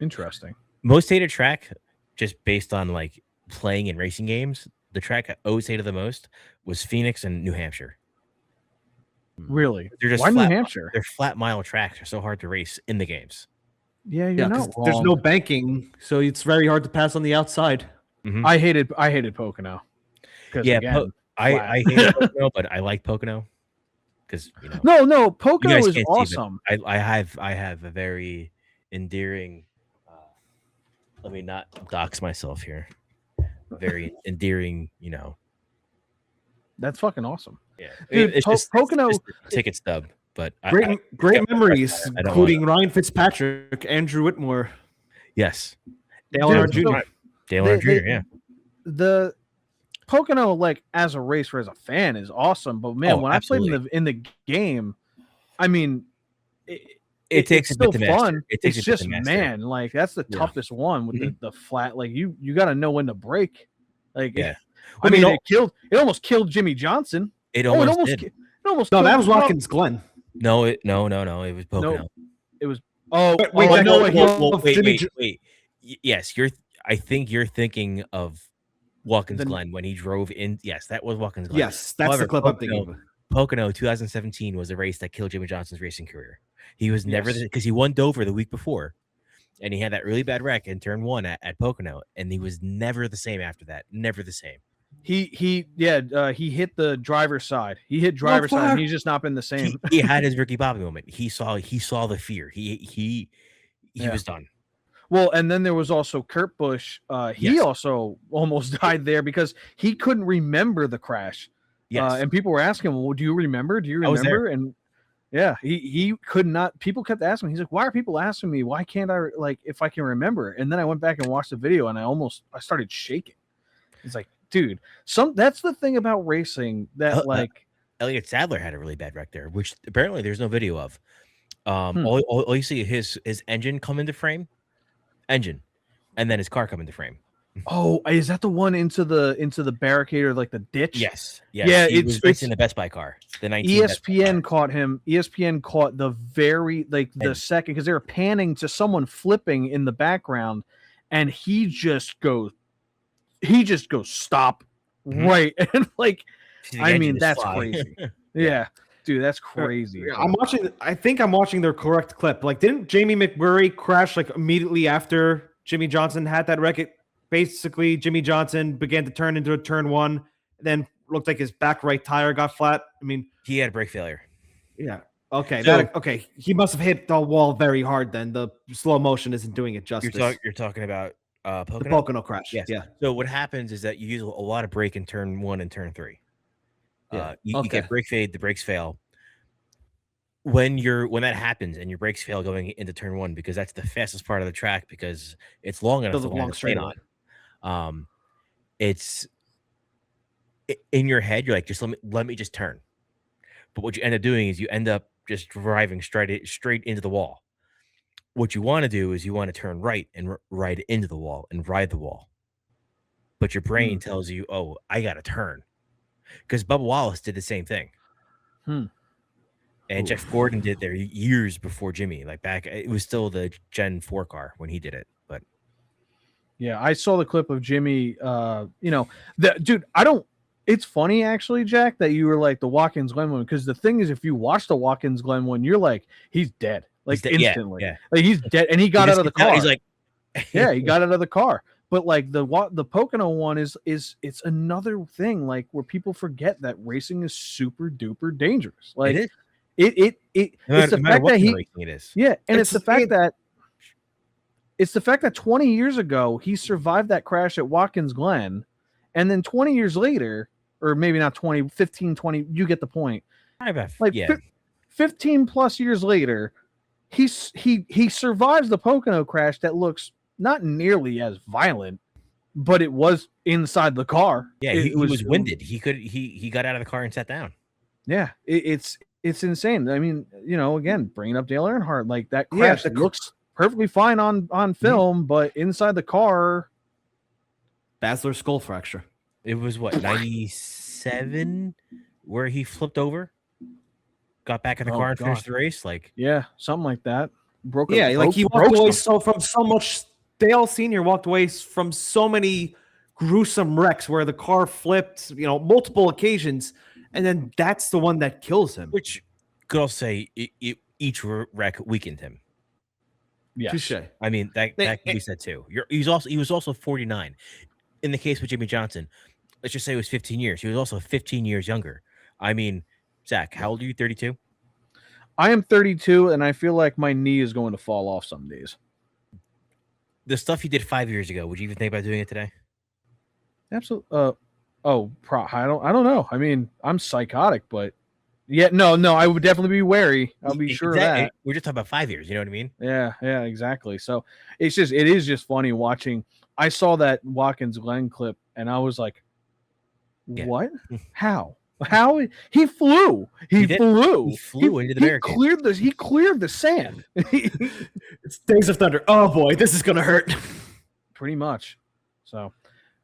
Interesting. Most hated track, just based on like playing in racing games, the track I always hated the most was Phoenix and New Hampshire. Really? They're just Why New Hampshire? They're flat mile tracks. They're so hard to race in the games. Yeah, you're not wrong. There's no banking, so it's very hard to pass on the outside. Mm-hmm. I hated Pocono. Yeah, again, I hated Pocono, but I like Pocono because No, Pocono is awesome. I have a very endearing. Let me not dox myself here. Very endearing, That's fucking awesome. Yeah, dude. It's just Pocono ticket stub, but great memories, including Ryan Fitzpatrick, Andrew Whitmore, yes, Dale Earnhardt Jr. Dale Earnhardt Jr. Yeah, the Pocono, like as a racer, as a fan, is awesome. But man, when absolutely. I played in the game, I mean, it takes it's still fun. It's just like that's the toughest one with the flat. Like you got to know when to brake. Like I mean, it almost killed Jimmy Johnson. It almost did. That was Watkins Glen. No, it was Pocono. No, it was. Wait. Yes, I think you're thinking of Watkins Glen when he drove in. Yes, that was Watkins Glen. Yes, that's the clip I'm thinking of. Pocono 2017 was a race that killed Jimmy Johnson's racing career. He was never because he won Dover the week before, and he had that really bad wreck in turn 1 at Pocono, and he was never the same after that. Never the same. He hit the driver's side. He hit driver's side. And he's just not been the same. He had his Ricky Bobby moment. He saw the fear. He was done. Well, and then there was also Kurt Busch. He also almost died there because he couldn't remember the crash. Yes. And people were asking him, well, do you remember? Do you remember? And yeah, he could not. People kept asking him. He's like, why are people asking me? Why can't I, like, if I can remember? And then I went back and watched the video and I started shaking. It's like, dude, that's the thing about racing that Elliott Sadler had a really bad wreck there, which apparently there's no video of. All you see is his engine come into frame. And then his car come into frame. Oh, is that the one into the barricade or like the ditch? Yes. Yeah, it's racing the Best Buy car. The 19 ESPN caught him. ESPN caught the very the second because they were panning to someone flipping in the background, and he just goes stop right and like I mean that's crazy. Yeah. Dude, that's crazy. I think I'm watching their correct clip. Like, didn't Jamie McMurray crash like immediately after Jimmy Johnson had that wreck? Basically, Jimmy Johnson began to turn into a turn 1, then looked like his back right tire got flat. I mean, he had brake failure. Yeah. Okay. Okay. He must have hit the wall very hard. Then the slow motion isn't doing it justice. You're talking about Pocono? The Pocono crash. Yes. Yeah. So what happens is that you use a lot of brake in turn 1 and turn 3. You get brake fade, the brakes fail. When that happens and your brakes fail going into turn 1, because that's the fastest part of the track because it's long enough to land straight on. It's in your head. You're like, just let me just turn. But what you end up doing is you end up just driving straight into the wall. What you want to do is you want to turn right and ride into the wall and ride the wall. But your brain tells you, oh, I got to turn. Because Bubba Wallace did the same thing. And Jeff Gordon did there years before Jimmy. Like back, it was still the Gen 4 car when he did it. But yeah, I saw the clip of Jimmy. Dude, It's funny actually, Jack, that you were like the Watkins Glen one, because the thing is, if you watch the Watkins Glen one, you're like, he's dead, like He's dead. Yeah, instantly, yeah. like he's dead, and he got out of the car. He's like, yeah, he got out of the car. But like the Pocono one is it's another thing, like where people forget that racing is super duper dangerous. Like it is. It's the fact that it is. Yeah, and it's the fact that 20 years ago he survived that crash at Watkins Glen, and then 20 years later, or maybe not 20, 15, 20, you get the point. Like 15 plus years later, he survives the Pocono crash that looks not nearly as violent, but it was inside the car. Yeah, he was winded. He got out of the car and sat down. Yeah, it's insane. I mean, again, bringing up Dale Earnhardt, like that crash looks perfectly fine on film, but inside the car, Basler's skull fracture. It was what, 97 where he flipped over, got back in the car and finished the race. Like, yeah, something like that. He walked away from so much. Dale Sr. walked away from so many gruesome wrecks where the car flipped, multiple occasions, and then that's the one that kills him. Which could also say each wreck weakened him. Yeah, touche. I mean that can be said too. He was also 49. In the case with Jimmy Johnson, let's just say it was 15 years. He was also 15 years younger. I mean, Zach, how old are you? 32? I am 32, and I feel like my knee is going to fall off some days. The stuff you did 5 years ago, would you even think about doing it today? Absolutely. I don't know. I mean, I'm psychotic, but yeah, no, I would definitely be wary. I'll be sure of that. We're just talking about 5 years. You know what I mean? Yeah, exactly. So it is just funny watching. I saw that Watkins Glen clip, and I was like, "What? How? He flew? He flew into the barricade. He cleared the sand. It's Days of Thunder. Oh boy, this is gonna hurt. Pretty much. So,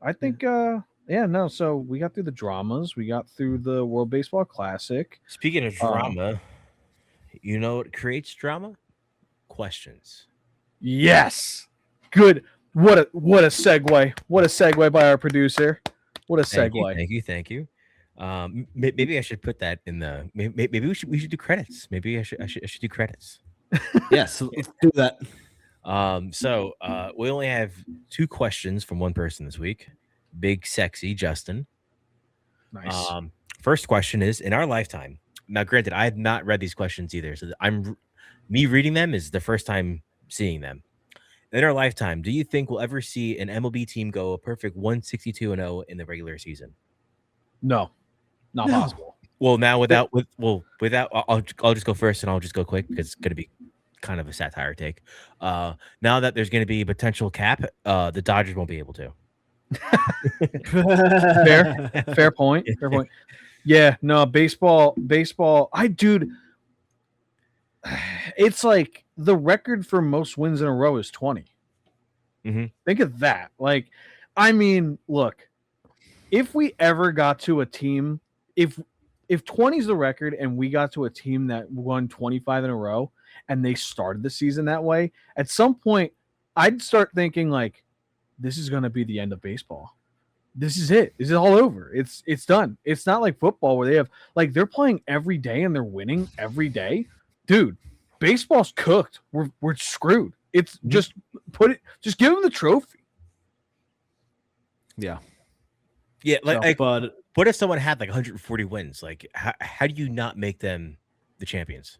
I think, So we got through the dramas. We got through the World Baseball Classic. Speaking of drama, you know what creates drama? Questions. Yes. Good. What a segue. What a segue by our producer. What a segue. Thank you. Maybe I should put that in the. Maybe we should do credits. Maybe I should do credits. Yes, let's do that. So we only have 2 questions from one person this week. Big sexy Justin. Nice. First question is: in our lifetime. Now, granted, I have not read these questions either, so me reading them is the first time seeing them. In our lifetime, do you think we'll ever see an MLB team go a perfect 162-0 in the regular season? No, not possible. Well, now without, I'll just go first and I'll just go quick because it's going to be kind of a satire take. Now that there's going to be a potential cap, the Dodgers won't be able to. Fair point. Yeah, no, baseball. It's like the record for most wins in a row is 20. Mm-hmm. Think of that. Like, I mean, look, if we ever got to a team, if 20 is the record and we got to a team that won 25 in a row and they started the season that way, at some point I'd start thinking like, this is going to be the end of baseball. This is it. This is all over. It's done. It's not like football where they have like they're playing every day and they're winning every day. Dude, baseball's cooked. We're screwed. It's just give them the trophy. Yeah. Yeah, but what if someone had like 140 wins? Like how do you not make them the champions?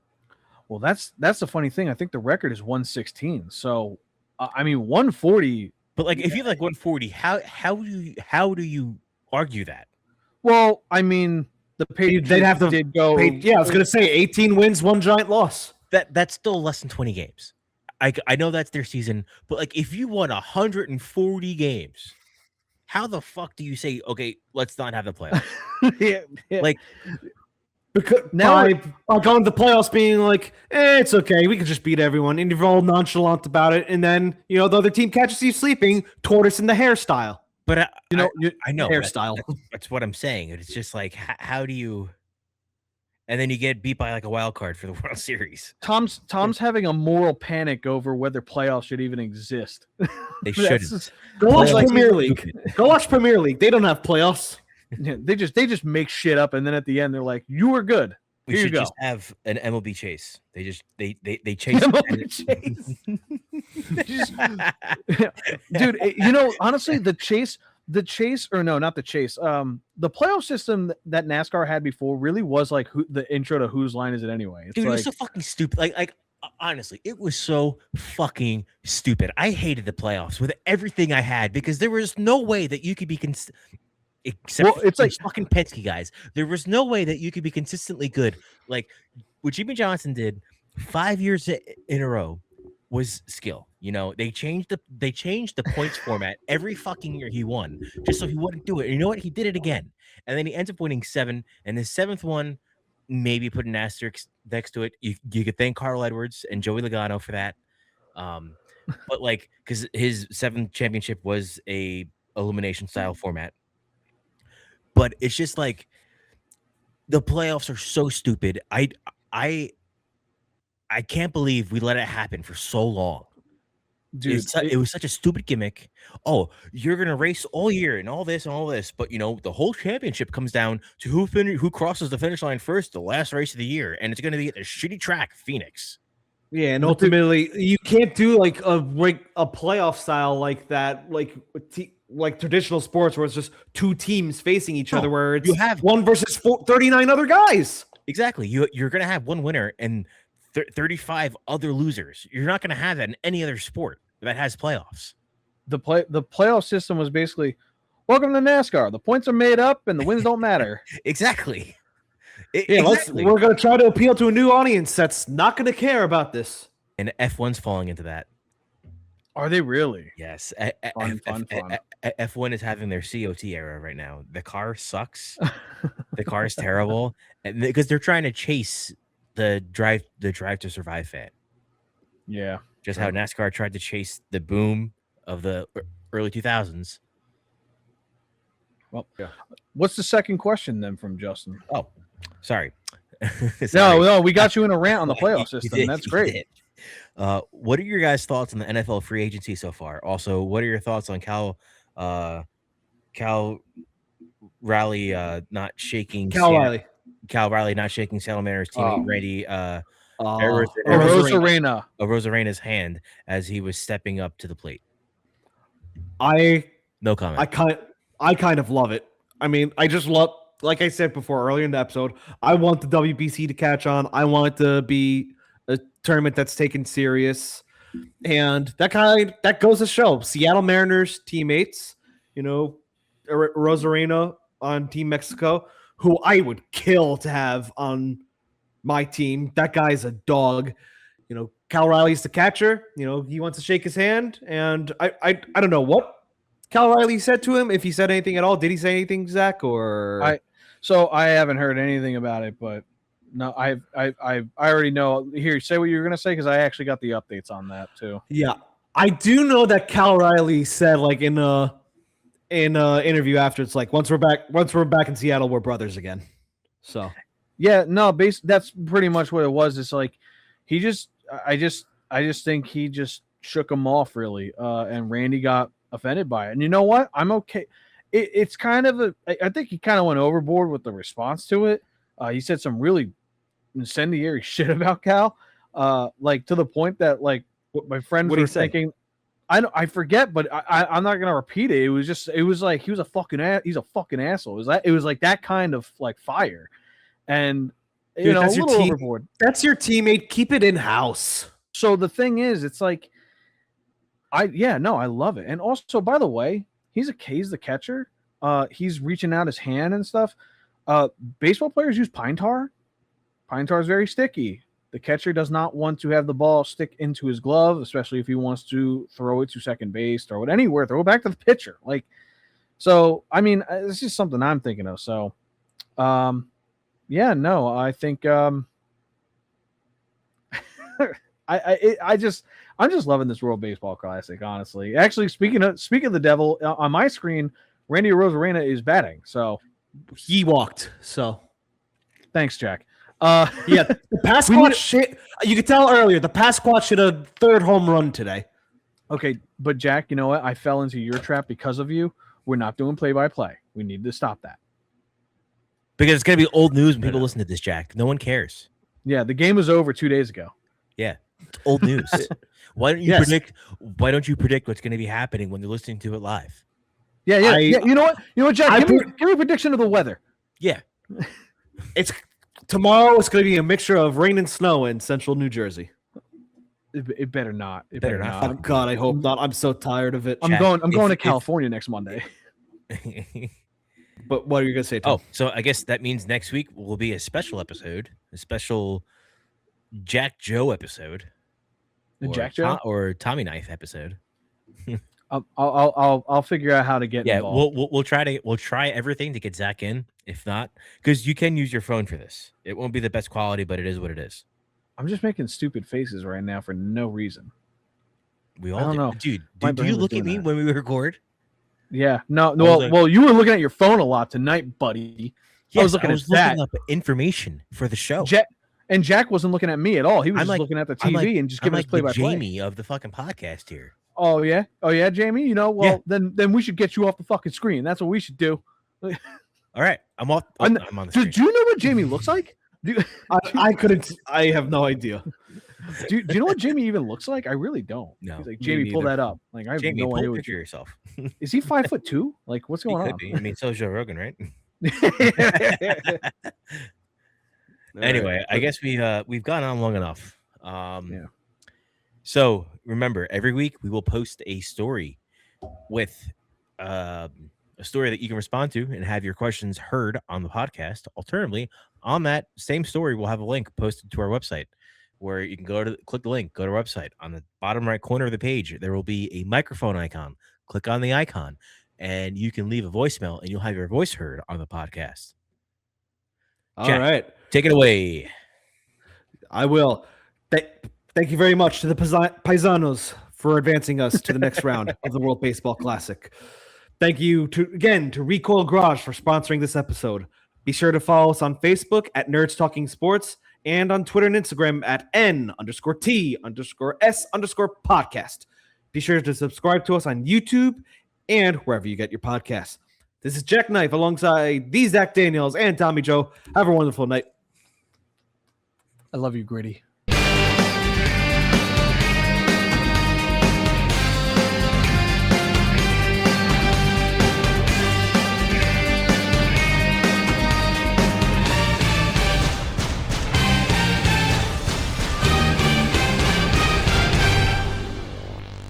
Well, that's the funny thing. I think the record is 116. So I mean 140. But like if you have like 140, how do you argue that? Well, I mean the Patriots they'd have to did go. Yeah, I was gonna say 18 wins, 1 giant loss. That's still less than 20 games. I know that's their season, but like if you won 140 games, how the fuck do you say, okay, let's not have the playoffs? yeah. Like because now by going to the playoffs being like, it's okay, we can just beat everyone, and you're all nonchalant about it, and then the other team catches you sleeping, tortoise in the hairstyle. But I know hairstyle. That's what I'm saying. It's just like how do you? And then you get beat by like a wild card for the World Series. Tom's having a moral panic over whether playoffs should even exist. They shouldn't. Go watch Premier League. Go watch Premier League. They don't have playoffs. Yeah, they just make shit up, and then at the end they're like, "You were good. We Here you should go." just have an MLB chase. They chase. MLB chase. Dude, honestly, the chase, or no, not the chase. The playoff system that NASCAR had before really was like the intro to Whose Line Is It Anyway? It's Dude, like, it was so fucking stupid. Like honestly, it was so fucking stupid. I hated the playoffs with everything I had because there was no way that you could be except it's like fucking Penske guys. There was no way that you could be consistently good. Like what Jimmy Johnson did 5 years in a row was skill. They changed the points format every fucking year he won just so he wouldn't do it. And you know what? He did it again. And then he ends up winning 7. And the 7th one, maybe put an asterisk next to it. You could thank Carl Edwards and Joey Logano for that. But like, because his 7th championship was a elimination style format. But it's just like the playoffs are so stupid. I can't believe we let it happen for so long. dude, It was such a stupid gimmick. Oh, you're gonna race all year and all this, but the whole championship comes down to who crosses the finish line first, the last race of the year, and it's gonna be at a shitty track, Phoenix. Yeah, and ultimately, you can't do like a playoff style like that, like traditional sports where it's just 2 teams facing each other, where it's you have 1 versus 39 other guys. Exactly. You're gonna have one winner and 35 other losers. You're not gonna have that in any other sport that has playoffs. The playoff system was basically, welcome to NASCAR. The points are made up and the wins don't matter. Exactly. Exactly. We're going to try to appeal to a new audience that's not going to care about this. And F1's falling into that. Are they really? Yes. Fun. F1 is having their COT era right now. The car sucks. The car is terrible, and because they're trying to chase the drive to survive fan. Yeah. Just how NASCAR tried to chase the boom of the early 2000s. Well, yeah. What's the second question then from Justin? Oh, sorry. No, we got you in a rant on the playoff system. That's great. What are your guys' thoughts on the NFL free agency so far? Also, what are your thoughts on Cal Riley not shaking Riley not shaking Salamander teammate Randy Rosarena's hand as he was stepping up to the plate? No comment. I kind of love it. I mean, I just love, like I said before earlier in the episode, I want the WBC to catch on. I want it to be a tournament that's taken serious. And that goes to show Seattle Mariners teammates, Rosarena on Team Mexico, who I would kill to have on my team. That guy's a dog. Cal Riley's the catcher. He wants to shake his hand. And I don't know what Cal Riley said to him, if he said anything at all. Did he say anything, Zach? Or so I haven't heard anything about it, but no, I already know. Here, say what you were gonna say, because I actually got the updates on that too. Yeah, I do know that Cal Riley said, like in a interview after, it's like once we're back in Seattle, we're brothers again. So yeah, no, that's pretty much what it was. It's like I just think he just shook him off really, and Randy got offended by it. And you know what? I'm okay. It's kind of I think he kind of went overboard with the response to it. He said some really incendiary shit about Cal, like to the point that like what my friends were thinking. I forget, but I'm not gonna repeat it. It was like he's a fucking asshole. It was like that kind of like fire, and dude, a little overboard. That's your teammate. Keep it in house. So the thing is, it's like, I love it. And also, by the way, he's the catcher. He's reaching out his hand and stuff. Baseball players use pine tar. Pine tar is very sticky. The catcher does not want to have the ball stick into his glove, especially if he wants to throw it to second base, throw it anywhere, throw it back to the pitcher. Like, so, I mean, it's just something I'm thinking of. So, I think, I'm just loving this World Baseball Classic, honestly. Actually, speaking of the devil, on my screen, Randy Rosarena is batting. So he walked. So thanks, Jack. Yeah, the Pasquale shit. You could tell earlier the Pasquale should have third home run today. Okay, but Jack, you know what? I fell into your trap because of you. We're not doing play-by-play. We need to stop that. Because it's gonna be old news when people listen to this, Jack. No one cares. Yeah, the game was over 2 days ago. Yeah, it's old news. Why don't you predict? Why don't you predict what's going to be happening when they're listening to it live? Yeah. You know what, Jack? Give me a prediction of the weather. Yeah, It's tomorrow. It's going to be a mixture of rain and snow in central New Jersey. It better not. It Better better not. Oh God, I hope not. I'm so tired of it. I'm Jack, going to California next Monday. But what are you going to say, Tom? Oh, so I guess that means next week will be a special episode, a special Jack Joe episode, The or Jack Joe? or Tommy Knife episode. I'll figure out how to get Yeah, involved. we'll try everything to get Zach in. If not, because you can use your phone for this. It won't be the best quality, but it is what it is. I'm just making stupid faces right now for no reason. We I all don't do. know. Dude. My Do brain you was look at doing me that. when we record? Yeah, no. was Well, like- you were looking at your phone a lot tonight, buddy. Yes, I was looking at that. up information for the show. Jack wasn't looking at me at all. He was I'm just like- looking at the I'm TV and just I'm giving like us play the by play. Jamie of the fucking podcast here. Oh yeah, Jamie. You know, well then we should get you off the fucking screen. That's what we should do. All right, I'm off. I'm I'm on the screen. Do you know what Jamie looks like? I couldn't. I have no idea. Do you know what Jamie even looks like? I really don't. No, He's like, me Jamie, pull neither. that up. Like I have Jamie, no pull idea a what picture of yourself. is he 5'2"? Like what's He going could on? be. I mean, so is Joe Rogan, right? All Anyway, right. I guess we've gone on long enough. Yeah. So remember, every week we will post a story with a story that you can respond to and have your questions heard on the podcast. Alternatively, on that same story, we'll have a link posted to our website where you can click the link, go to our website. On the bottom right corner of the page, there will be a microphone icon. Click on the icon, and you can leave a voicemail, and you'll have your voice heard on the podcast. All Jack. right. Take it away. I will. Thank you very much to the Paisanos for advancing us to the next round of the World Baseball Classic. Thank you to Recoil Garage for sponsoring this episode. Be sure to follow us on Facebook at Nerds Talking Sports and on Twitter and Instagram at N_T_S_podcast. Be sure to subscribe to us on YouTube and wherever you get your podcasts. This is Jack Knife alongside the Zach Daniels and Tommy Joe. Have a wonderful night. I love you, Gritty.